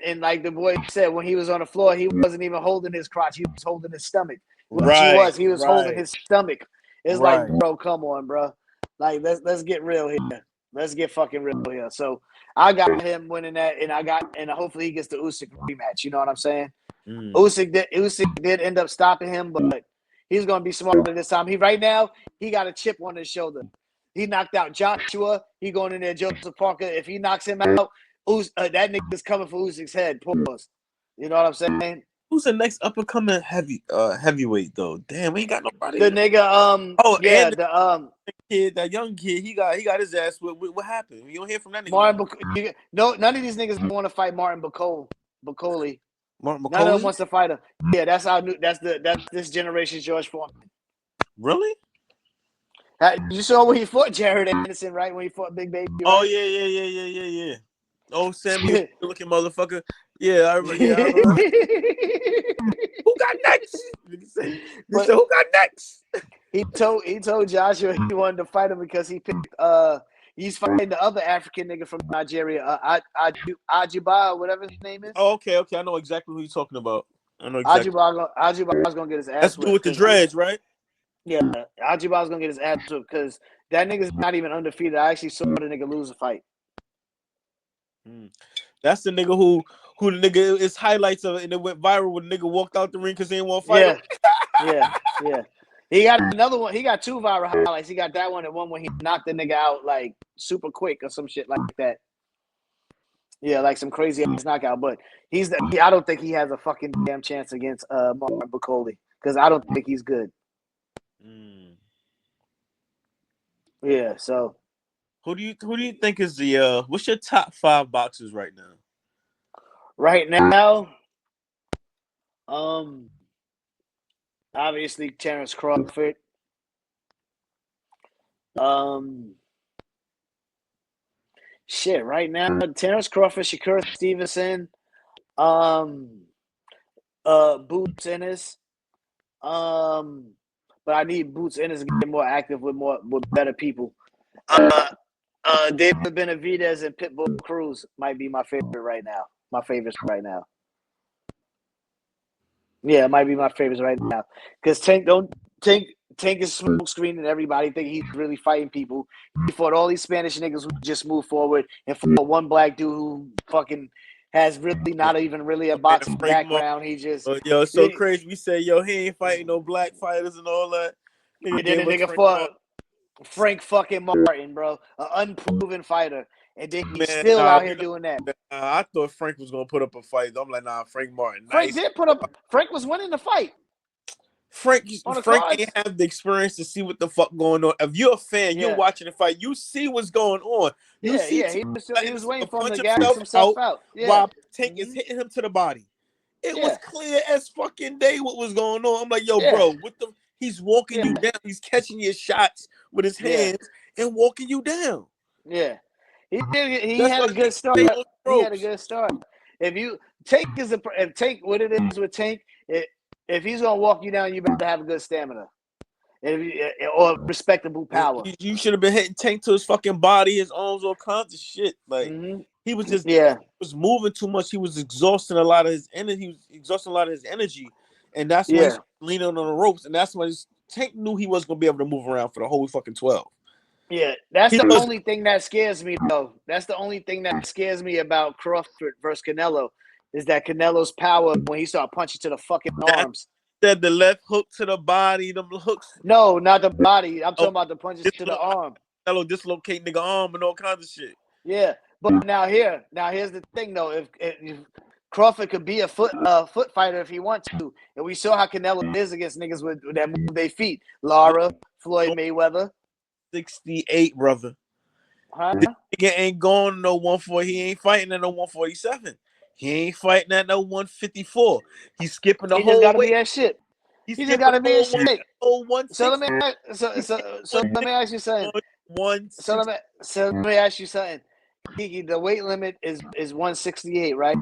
and like the boy said, when he was on the floor, he wasn't even holding his crotch; he was holding his stomach. He was holding his stomach. It's like, bro, come on, bro. Like, let's get real here. Let's get fucking real here. So I got him winning that, and hopefully he gets the Usyk rematch. You know what I'm saying? Usyk did end up stopping him, but he's gonna be smarter this time. Right now he got a chip on his shoulder. He knocked out Joshua. He going in there, Joseph Parker. If he knocks him out, that nigga's coming for Usyk's head. Pause. You know what I'm saying? Who's the next up and coming heavyweight though? Damn, we ain't got nobody. The nigga, the kid, that young kid, he got his ass. What happened? You don't hear from that nigga. None of these niggas want to fight Martin Bacoli. Martin Bacoli? None of them wants to fight him. Yeah, that's this generation's George Foreman. Really? You saw when he fought Jared Anderson, right? When he fought Big Baby. Right? Oh yeah. Oh, Sammy looking motherfucker. Yeah, I remember. Yeah, I remember. Who got next? He said, who got next? He told Joshua he wanted to fight him because he picked he's fighting the other African nigga from Nigeria, Ajiba, whatever his name is. Oh, okay. I know exactly who you're talking about. I know exactly. Ajiba's gonna get his ass. That's good with the dreads, right? Yeah, Ajiba's gonna get his ass whipped because that nigga's not even undefeated. I actually saw the nigga lose a fight. That's the nigga who the nigga is highlights of it, and it went viral when the nigga walked out the ring because he didn't want to fight him. Yeah. He got another one. He got two viral highlights. He got that one and one when he knocked the nigga out like super quick or some shit like that. Yeah, like some crazy ass knockout. But I don't think he has a fucking damn chance against Martin Bacoli because I don't think he's good. Yeah, so who do you think is the what's your top 5 boxers right now? Right now, obviously Terrence Crawford. Shit, right now Terrence Crawford, Shakur Stevenson, Boots Ennis. But I need Boots Ennis to get more active with better people. David Benavidez and Pitbull Cruz might be my favorite right now. My favorites right now. Yeah, it might be my favorites right now. Because Tank is smoke screening everybody, thinking he's really fighting people. He fought all these Spanish niggas who just moved forward and fought one black dude who fucking has really not even really a boxing background. He just it's so crazy. We say, he ain't fighting no black fighters and all that. And then the nigga fought Frank fucking Martin, bro, an unproven fighter. And then he's still out here doing that. I thought Frank was gonna put up a fight. I'm like, nah, Frank Martin. Frank did put up. Frank was winning the fight. Frank ain't have the experience to see what the fuck going on. If you're a fan, you're watching the fight. You see what's going on. He was waiting for him to gas himself out. While Tank is hitting him to the body. It was clear as fucking day what was going on. I'm like, bro, he's walking you down. He's catching your shots with his hands and walking you down. Yeah. He had a good start. He had a good start. If Tank, what it is with Tank, if he's gonna walk you down, you better have a good stamina, or respectable power. You should have been hitting Tank to his fucking body, his arms, all kinds of shit. Like he was just was moving too much. He was exhausting a lot of his energy. And that's why he's leaning on the ropes. And that's why Tank knew he wasn't gonna be able to move around for the whole fucking 12. Yeah, that's the only thing that scares me, though. That's the only thing that scares me about Crawford versus Canelo is that Canelo's power when he started punching to the fucking arms. Said the left hook to the body, them hooks. No, not the body. I'm talking about the punches to the arm. Canelo dislocate nigga arm and all kinds of shit. Yeah, but here's the thing though. If Crawford could be a foot fighter if he wants to, and we saw how Canelo is against niggas with that move their feet. Lara, Floyd Mayweather. 68, brother. Huh? This nigga ain't going no 140. He ain't fighting at no 147. He ain't fighting at no 154. He's skipping the whole He just gotta weight. be that shit. He just gotta be that shit. So let me ask you something. So let me ask you something. The weight limit is 168, right?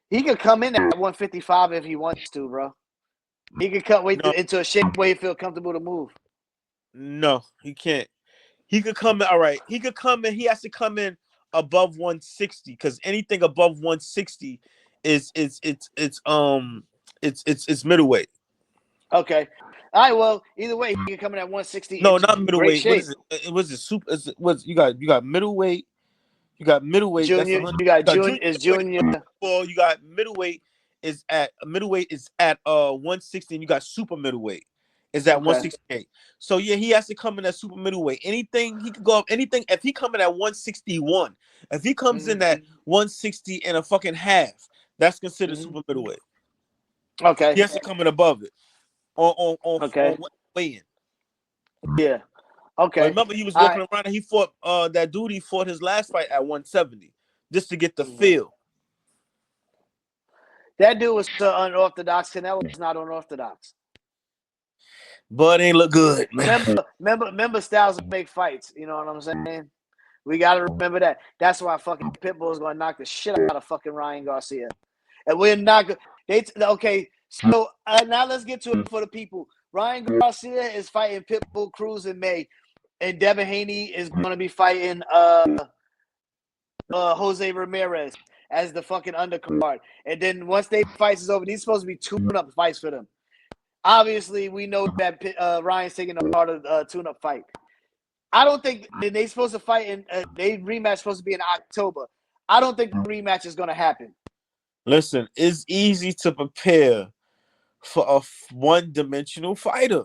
He could come in at 155 if he wants to, bro. He could cut weight into a shape where he feel comfortable to move. No, he can't. He could come in. All right, he could come in. He has to come in above 160 because anything above 160 is middleweight. Okay. All right. Well, either way, he could come in at 160. No, not middleweight. What is it? It was a super. You got middleweight. You got middleweight. Junior. That's you got junior. Well, you got middleweight is at 160, and you got super middleweight is at 168. So yeah, he has to come in at super middleweight. Anything he could go up. Anything if he come in at 161, if he comes in at 160 and a fucking half, that's considered super middleweight. Okay. He has to come in above it. On weigh-in. Yeah. Okay. But remember, he was walking around and he fought that dude. He fought his last fight at 170 just to get the feel. That dude was unorthodox. Canelo was not unorthodox. But ain't look good, man. Remember styles make fights. You know what I'm saying? We gotta remember that. That's why fucking Pitbull is gonna knock the shit out of fucking Ryan Garcia, and we're not. Okay. So now let's get to it for the people. Ryan Garcia is fighting Pitbull Cruz in May, and Devin Haney is going to be fighting Jose Ramirez as the fucking undercard. And then once they fights is over, these supposed to be tune-up fights for them. Obviously, we know that Ryan's taking a part of the tune-up fight. I don't think they supposed to fight in they rematch supposed to be in October. I don't think the rematch is going to happen. Listen, it's easy to prepare for a one-dimensional fighter.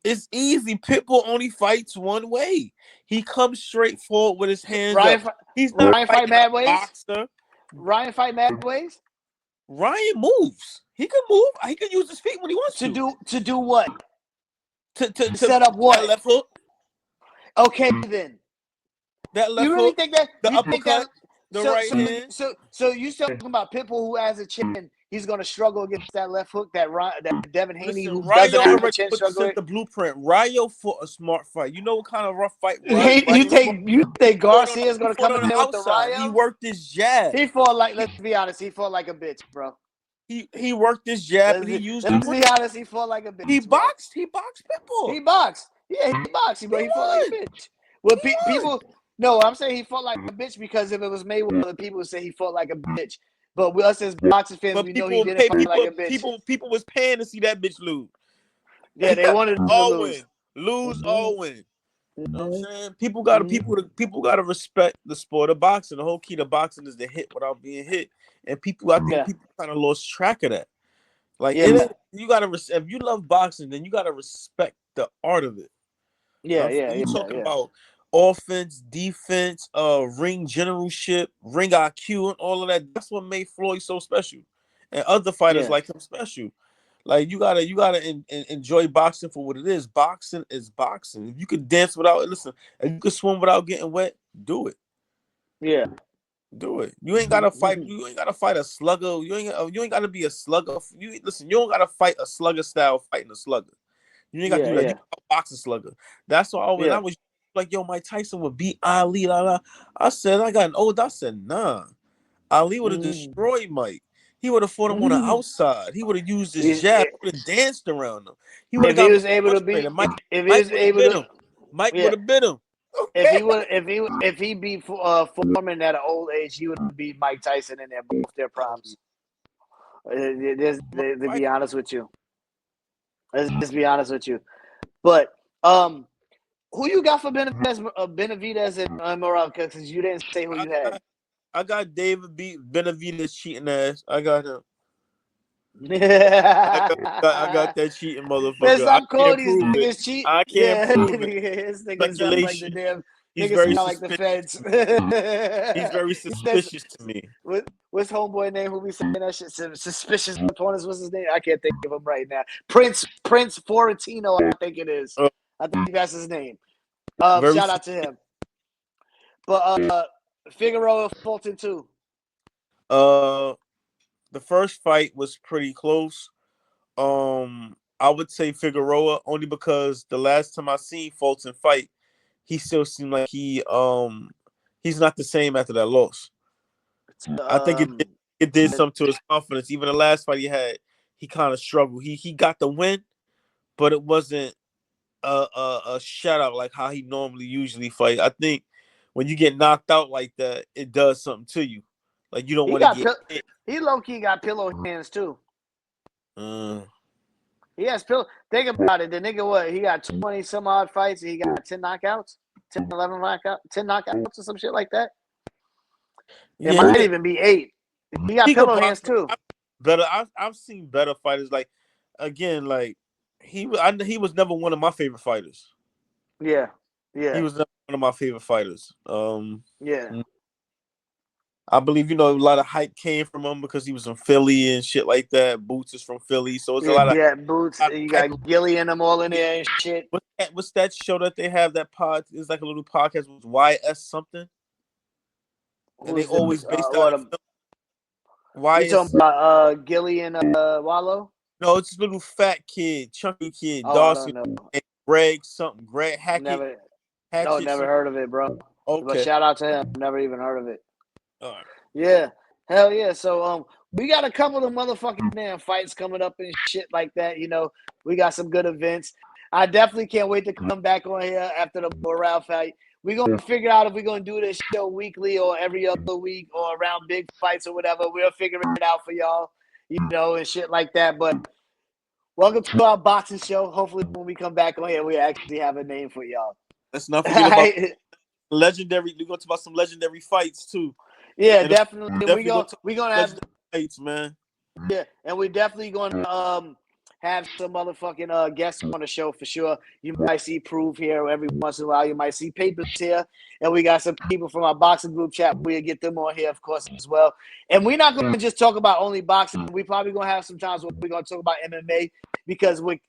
It's easy. Pitbull only fights one way. He comes straight forward with his hands up. He's not Ryan fight mad ways. Boxer. Ryan fight mad ways. Ryan moves. He can move. He can use his feet when he wants to. To do what? To set up what? That left hook. Okay, then. That left hook. You really hook, think that? The uppercut. Right hand. So you talking about Pitbull who has a chin? He's going to struggle against that left hook that Devin Haney who doesn't have a chin struggle. The blueprint. Ryo fought a smart fight. You know what kind of rough fight? You think Garcia is going to come in there with the Ryo? He worked his jab. He fought like. Let's be honest. He fought like a bitch, bro. He worked his jab and he used. Let's be honest. He fought like a bitch. He boxed Pitbull. He boxed. Yeah, he boxed. But he fought like a bitch. Well, people. No, I'm saying he fought like a bitch because if it was Mayweather, people would say he fought like a bitch. But us as boxing fans, we know he didn't fight like a bitch. People was paying to see that bitch lose. Yeah, they wanted to lose or win. You know what I'm saying? People gotta respect the sport of boxing. The whole key to boxing is to hit without being hit, and people kind of lost track of that. Like you gotta if you love boxing, then you gotta respect the art of it. You talking about offense, defense, ring generalship, ring IQ, and all of that. That's what made Floyd so special, and other fighters like him special. Like you gotta enjoy boxing for what it is. Boxing is boxing. If you can dance without if you can swim without getting wet, do it. Yeah, do it. You ain't gotta fight. You ain't gotta fight a slugger. You ain't gotta be a slugger. You don't gotta fight a slugger style fighting a slugger. You ain't gotta do that. You gotta box a slugger. That's why I was like, yo, Mike Tyson would beat Ali. I said, I got an old. I said, nah. Ali would have destroyed Mike. He would have fought him on the outside. He would have used his jab. He would have danced around him. He would have got. If he was able to beat Mike, Mike would have bit him. If he beat Foreman at an old age, he would beat Mike Tyson in their primes. To be honest with you, let's just be honest with you. But who you got for Benavidez and Morrell? Because you didn't say who you had. I got David Benavidez cheating ass. I got him. I got that cheating Man, motherfucker. I stop calling can't these prove it. niggas cheat. I can't Yeah, prove it. this nigga sounds like the Speculation. damn He's niggas very sound like the suspicious. feds. He's very suspicious to me. What's homeboy name? Who be saying that shit? Suspicious opponents. What's his name? I can't think of him right now. Prince Fortino, I think it is. I think that's his name. Shout out to him. But Figueroa Fulton too. The first fight was pretty close. I would say Figueroa only because the last time I seen Fulton fight, he still seemed like he's not the same after that loss. I think it did something to his confidence. Even the last fight he had, he kind of struggled. He got the win, but it wasn't a shutout like how he usually fight. I think when you get knocked out like that, it does something to you. Like you don't want to get hit. He low key got pillow hands too. He has pillow. Think about it. The nigga, what? He got 20 some odd fights. And he got 10 knockouts, 10, 11 knockouts, 10 knockouts or some shit like that. It might even be 8. He got pillow hands too. Better. I've seen better fighters. Like again, like he was never one of my favorite fighters. Yeah. He was never one of my favorite fighters. Yeah. I believe a lot of hype came from him because he was from Philly and shit like that. Boots is from Philly, so it's a lot of Boots. You got Gilly and them all in there and shit. What's that show that they have? That pod is like a little podcast with YS something, and they always based out of YS. You talking about Gilly and Wallow? No, it's a little fat kid, chunky kid, Dawson, and Greg something. Greg Hackett. Never heard of it, bro. Okay, but shout out to him. Never even heard of it. All right. Yeah, hell yeah. So we got a couple of motherfucking damn fights coming up and shit like that. We got some good events. I definitely can't wait to come back on here after the Morrell fight. We're gonna figure out if we're gonna do this show weekly or every other week or around big fights or whatever. We'll figure it out for y'all, and shit like that. But welcome to our boxing show. Hopefully, when we come back on here, we actually have a name for y'all. Let's not forget about legendary. We're gonna talk about some legendary fights too. Yeah, and definitely. We're gonna have fights, man. Yeah, and we're definitely gonna have some motherfucking guests on the show for sure. You might see Proof here every once in a while. You might see Papers here, and we got some people from our boxing group chat. We'll get them on here, of course, as well. And we're not gonna just talk about only boxing. We probably gonna have some times where we're gonna talk about MMA because what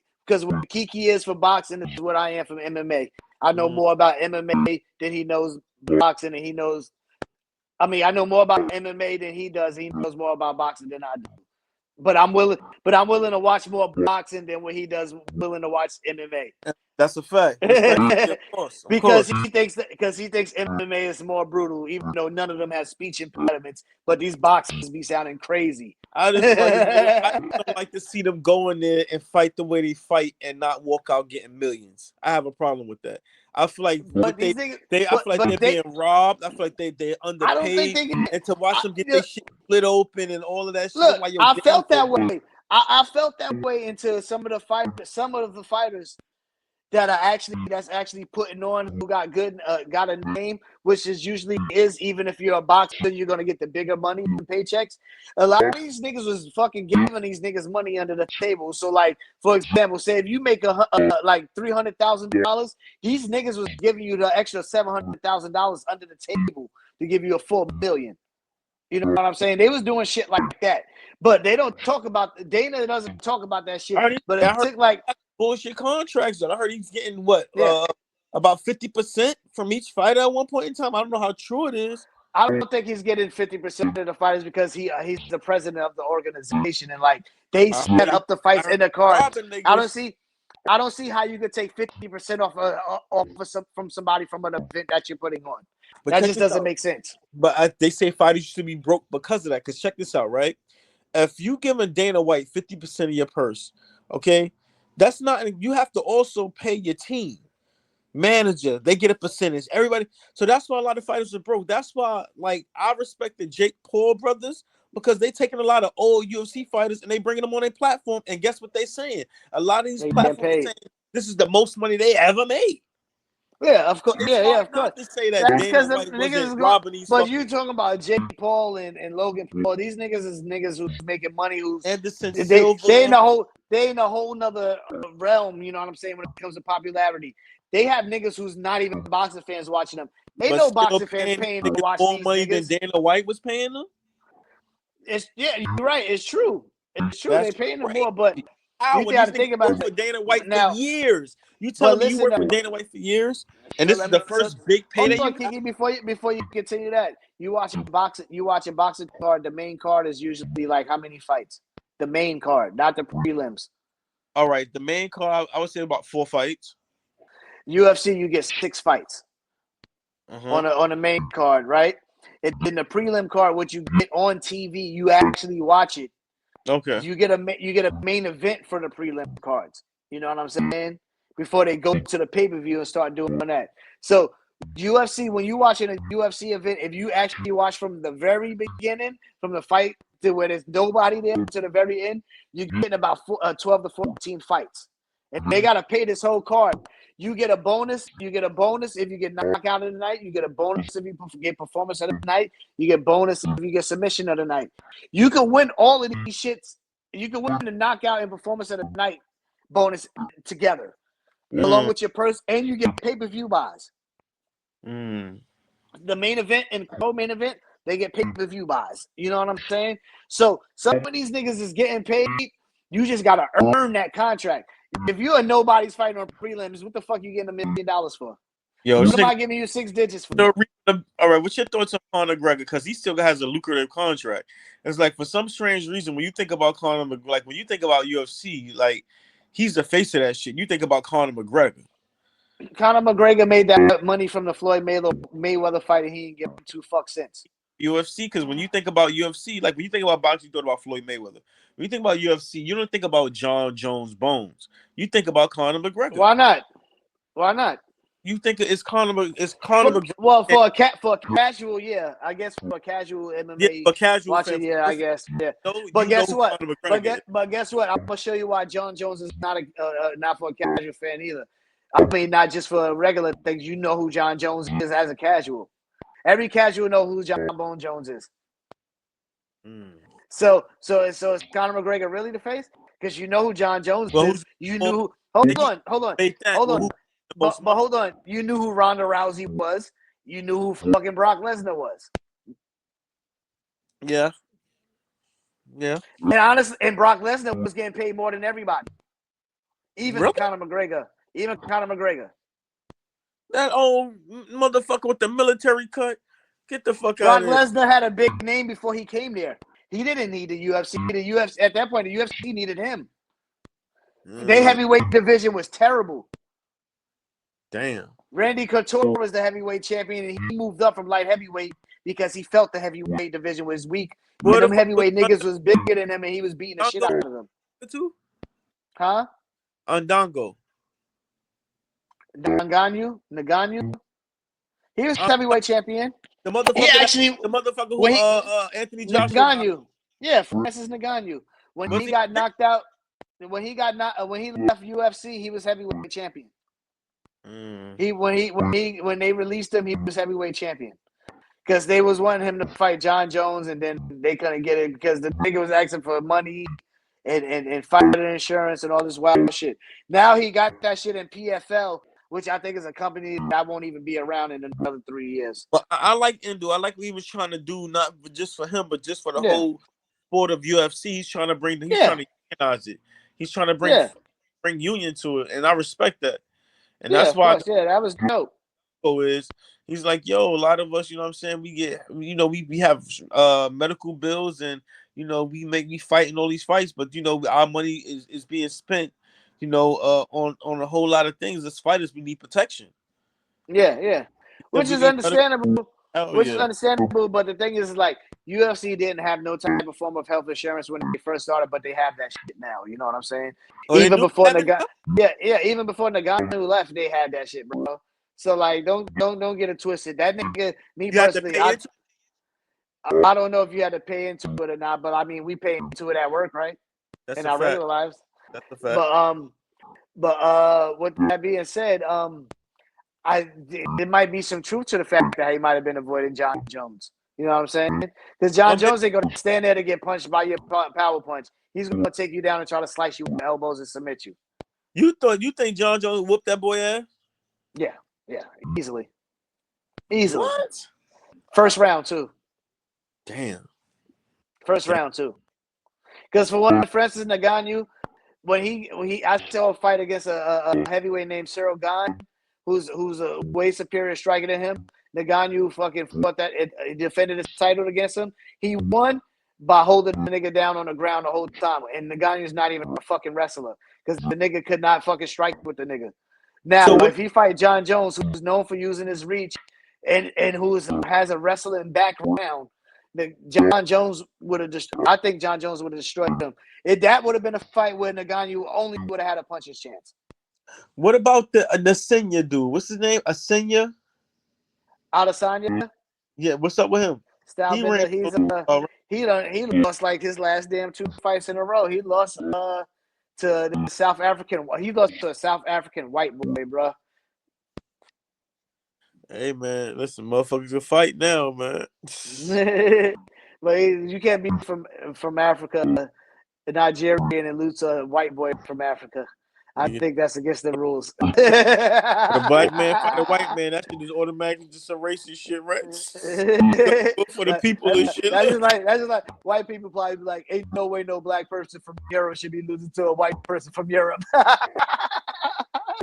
Kiki is for boxing is what I am from MMA. I know more about MMA than he knows boxing, and he knows. I know more about MMA than he does. He knows more about boxing than I do. But I'm willing to watch more boxing than what he does. Willing to watch MMA. That's a fact. Of course. Because he thinks MMA is more brutal, even though none of them have speech impediments. But these boxers be sounding crazy. I don't like to see them go in there and fight the way they fight and not walk out getting millions. I have a problem with that. I feel like they're being robbed. I feel like they're underpaid. And to watch them get their shit split open and all of that shit. Look, I felt that way. I felt that way into some of the fighters that are actually putting on who got a name, which usually even if you're a boxer, you're gonna get the bigger money and paychecks. A lot of these niggas was fucking giving these niggas money under the table. So, like, for example, say if you make like $300,000, these niggas was giving you the extra $700,000 under the table to give you a full $1 million. You know what I'm saying? They was doing shit like that, but they don't talk about. Dana doesn't talk about that shit. But it took like bullshit contracts. I heard he's getting about 50% from each fighter at one point in time. I don't know how true it is. I don't think he's getting 50% of the fighters because he's the president of the organization and like they set up the fights in the card. I don't see how you could take 50% off from somebody from an event that you're putting on. But that just doesn't make sense. But they say fighters should be broke because of that. Because check this out, right? If you give a Dana White 50% of your purse, okay, that's not. You have to also pay your team, manager. They get a percentage. Everybody. So that's why a lot of fighters are broke. That's why, like, I respect the Jake Paul brothers because they taking a lot of old UFC fighters and they bringing them on their platform. And guess what they saying? A lot of these platforms saying this is the most money they ever made. Yeah, of course. It's Yeah, hard of course. not to say that That's Dana because the White niggas is wasn't going. robbing these But fucking you talking about Jake Paul and Logan Paul? These niggas is niggas who's making money. Who's Anderson they Silva. they in a whole nother realm. You know what I'm saying when it comes to popularity. They have niggas who's not even boxing fans watching them. Ain't But no still boxing fans paying to niggas watch more these money than niggas. Dana White was paying them. You're right. It's true. It's true. That's They're paying them crazy. more, but How you when got these to niggas think about worked for it. Dana White for Now, years? You but telling me you listen, worked for Dana White for years, and so this is the first big payday hold on, you got? Kiki. Before you continue that, you watch a boxing card. The main card is usually like how many fights? The main card, not the prelims. All right, the main card I would say about 4 fights. UFC, you get 6 fights Uh-huh. on a main card, right? And in the prelim card, what you get on TV, you actually watch it. Okay. You get a main event for the prelim cards. You know what I'm saying? Before they go to the pay-per-view and start doing that. So UFC, when you watching a UFC event, if you actually watch from the very beginning, from the fight to where there's nobody there to the very end, you're getting about 12 to 14 fights. And they got to pay this whole card. You get a bonus. You get a bonus if you get knocked out of the night. You get a bonus if you get performance of the night. You get bonus if you get submission of the night. You can win all of these shits. You can win the knockout and performance of the night bonus together, along with your purse, and you get pay-per-view buys. The main event and co-main event, they get pay-per-view buys. You know what I'm saying? So some of these niggas is getting paid. You just got to earn that contract. If you're a nobody's fighting on prelims, what the fuck you getting $1 million for? Yo, What am I giving you 6 digits for? All right, what's your thoughts on Conor McGregor? Because he still has a lucrative contract. It's like for some strange reason, when you think about Conor McGregor, like when you think about UFC, like he's the face of that shit. You think about Conor McGregor. Conor McGregor made that money from the Floyd Mayweather fight, and he didn't give him 2 fuck cents. UFC, because when you think about UFC, like when you think about boxing, you thought about Floyd Mayweather. When you think about UFC, you don't think about John Jones Bones. You think about Conor McGregor. Why not? Why not? You think it's Conor McGregor. Well, for a casual, yeah, I guess for a casual MMA, yeah, for casual watching, fans, yeah, I guess, yeah. you But know guess who what? Conor McGregor But guess what? I'm gonna show you why John Jones is not not for a casual fan either. I mean, not just for regular things. You know who John Jones is as a casual. Every casual know who John Bone Jones is. So is Conor McGregor really the face? Because you know who John Jones is. You knew who. Hold on. But hold on. You knew who Ronda Rousey was. You knew who fucking Brock Lesnar was. Yeah. Yeah. And honestly, and Brock Lesnar was getting paid more than everybody. Even really? Conor McGregor. Even Conor McGregor. That old motherfucker with the military cut. Get the fuck Brock out of here. Brock Lesnar had a big name before he came there. He didn't need the UFC. The UFC at that point, the UFC needed him. Their heavyweight division was terrible. Damn. Randy Couture was the heavyweight champion, and he moved up from light heavyweight because he felt the heavyweight division was weak. And them heavyweight niggas was bigger than him, and he was beating the shit out of them. Huh? Ngannou. Ngannou? He was heavyweight champion. The motherfucker. The motherfucker who Anthony Joshua. Ngannou. Yeah, Francis Ngannou. When he got knocked out, when he left UFC, he was heavyweight champion. When they released him, he was heavyweight champion. Because they was wanting him to fight John Jones, and then they couldn't get it because the nigga was asking for money and fighter insurance and all this wild shit. Now he got that shit in PFL, which I think is a company that won't even be around in another 3 years. But I like Endo. I like what he was trying to do, not just for him, but just for the whole sport of UFC. He's trying to trying to unionize it. He's trying to bring union to it, and I respect that. And that's why that was dope. He's like, yo, a lot of us, you know what I'm saying, we get, we have medical bills, and we fight in all these fights, but our money is being spent, on a whole lot of things. As fighters, we need protection. Yeah. Which is understandable. Understandable, but the thing is, like, UFC didn't have no type of form of health insurance when they first started, but they have that shit now. You know what I'm saying? Even before Ngannou left, they had that shit, bro. So like, don't get it twisted. That nigga, me personally, I don't know if you had to pay into it or not, but I mean, we pay into it at work, right? That's in our regular lives. That's a fact. But with that being said, there might be some truth to the fact that he might have been avoiding John Jones. You know what I'm saying? Because John Jones ain't going to stand there to get punched by your power punch. He's going to take you down and try to slice you with elbows and submit you. You think John Jones whooped that boy ass? Yeah, easily. What? First round too. Damn. First round too. Because for instance, Ngannou, when I saw a fight against a heavyweight named Cyril Gane, who's a way superior striker than him. Ngannou fucking fought that, defended his title against him. He won by holding the nigga down on the ground the whole time. And Ngannou's not even a fucking wrestler because the nigga could not fucking strike with the nigga. Now, if he fight John Jones, who's known for using his reach and who has a wrestling background, John Jones would have I think John Jones would have destroyed him. If that would have been a fight where Ngannou only would have had a puncher's chance. What about the Adesanya dude? What's his name? Adesanya? Adesanya? Yeah, what's up with him? He lost like his last damn 2 fights in a row. He lost to the South African. He lost to a South African white boy, bro. Hey man, listen, motherfuckers will fight now, man. But you can't be from Africa, Nigerian, and lose to a white boy from Africa. I think that's against the rules. The black man fight a white man, that shit is automatically just some racist shit, right? Good for the people and shit. That's just like white people probably be like, ain't no way no black person from Europe should be losing to a white person from Europe.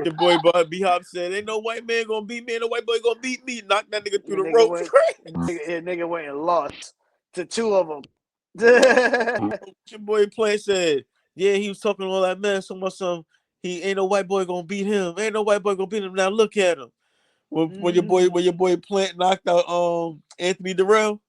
Your boy B-Hop said, ain't no white man gonna beat me, and no white boy gonna beat me. Knock that nigga through the ropes. Nigga went and lost to 2 of them. Your boy Plant said, yeah, he was talking all that mess on my son. He ain't no white boy gonna beat him. Ain't no white boy gonna beat him. Now look at him. When your boy Plant knocked out Anthony Durrell,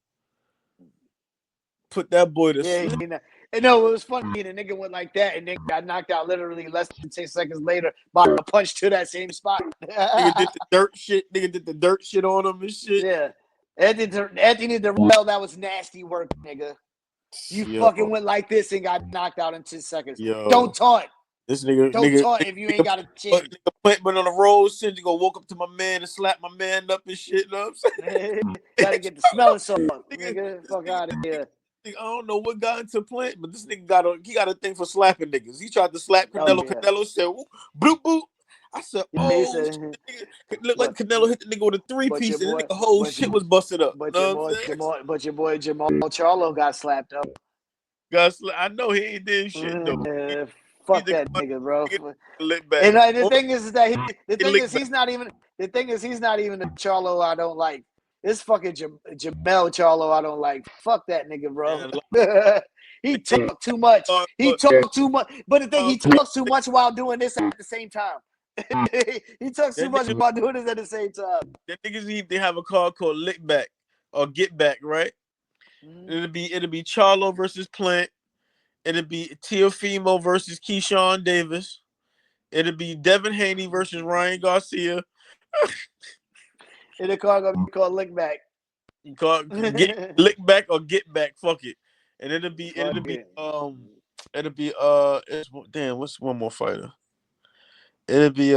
put that boy to sleep. And no, it was funny. The nigga went like that, and then got knocked out literally less than 10 seconds later by a punch to that same spot. Nigga did the dirt shit. Nigga did the dirt shit on him and shit. Yeah, Anthony Durrell, that was nasty work, nigga. You fucking went like this and got knocked out in 10 seconds. Don't taunt. This nigga, taunt if you ain't got a chin. Nigga Plant been on the road since you go woke up to my man and slap my man up and shit. You know what I'm saying? Gotta get the smelling salt, nigga. Fuck out of here. I don't know what got into Plant, but this nigga got a thing for slapping niggas. He tried to slap Canelo. Canelo said, bloop, bloop. I said, shit, look like Canelo hit the nigga with a 3-piece and the whole shit was busted up. But your boy Jamal Charlo got slapped up. I know he ain't did shit though. Fuck that nigga, bro. Back. And the thing is that he's not even the Charlo I don't like. It's fucking Jamel Charlo I don't like. Fuck that nigga, bro. He talked too much. But the thing, he talks too much while doing this at the same time. He talks too much while doing this at the same time. The niggas need to have a card called Lick Back or Get Back, right? It'll be Charlo versus Plant. It'll be Teofimo versus Keyshawn Davis. It'll be Devin Haney versus Ryan Garcia. And the card gonna be called Lick Back. You call Lick Back or Get Back. Fuck it. And it'll be what's one more fighter? It'll be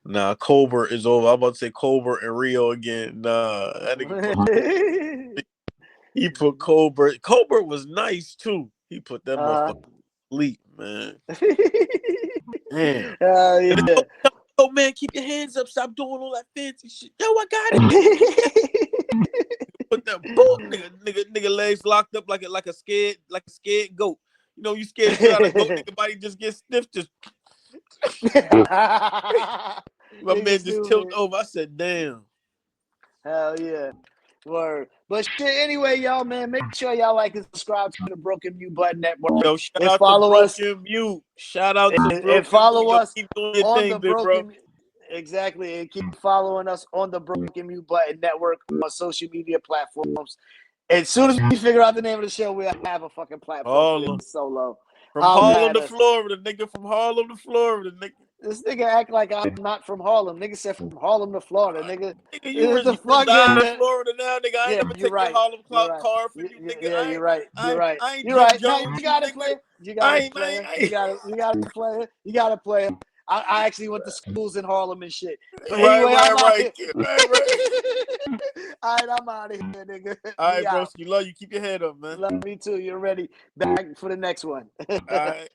nah, Colbert is over. I'm about to say Colbert and Rio again. Nah, that nigga he put Colbert. Colbert was nice too. He put that motherfucker sleep, man. Damn. Yeah. Oh man, keep your hands up. Stop doing all that fancy shit. Yo, I got it. Put that boom, nigga legs locked up like a scared goat. You know, you scared shit out of goat, nigga body just gets stiff. Just my man just tilted over. I said, damn. Hell yeah. Word. But shit, anyway, y'all, man, make sure y'all like and subscribe to the Broken Mute Button Network. Yo, shout out to Broken Mute. Shout out to Broken Mute. And follow us keep doing your on thing, the big Broken bro. Exactly. And keep following us on the Broken Mute Button Network on social media platforms. As soon as we figure out the name of the show, we'll have a fucking platform for this solo. From Harlem to Florida, nigga. From Harlem to Florida, nigga. This nigga act like I'm not from Harlem. Nigga said from Harlem to Florida. Nigga, Nigga, you the fuck? reside in Florida now, nigga. I ain't Yeah, never you're take your right. Harlem You're right. car for you, nigga. Yeah, you're right. You're right. I ain't You're Jim right. No, Jones, you got it, nigga. player. You got it, player. You got it. You got it, player. You got it, player. I actually went to schools in Harlem and shit. But anyway, I'm out here. All right, I'm out of here, nigga. All right, bro. Love you. Keep your head up, man. Love me too. You're ready. Back for the next one. All right.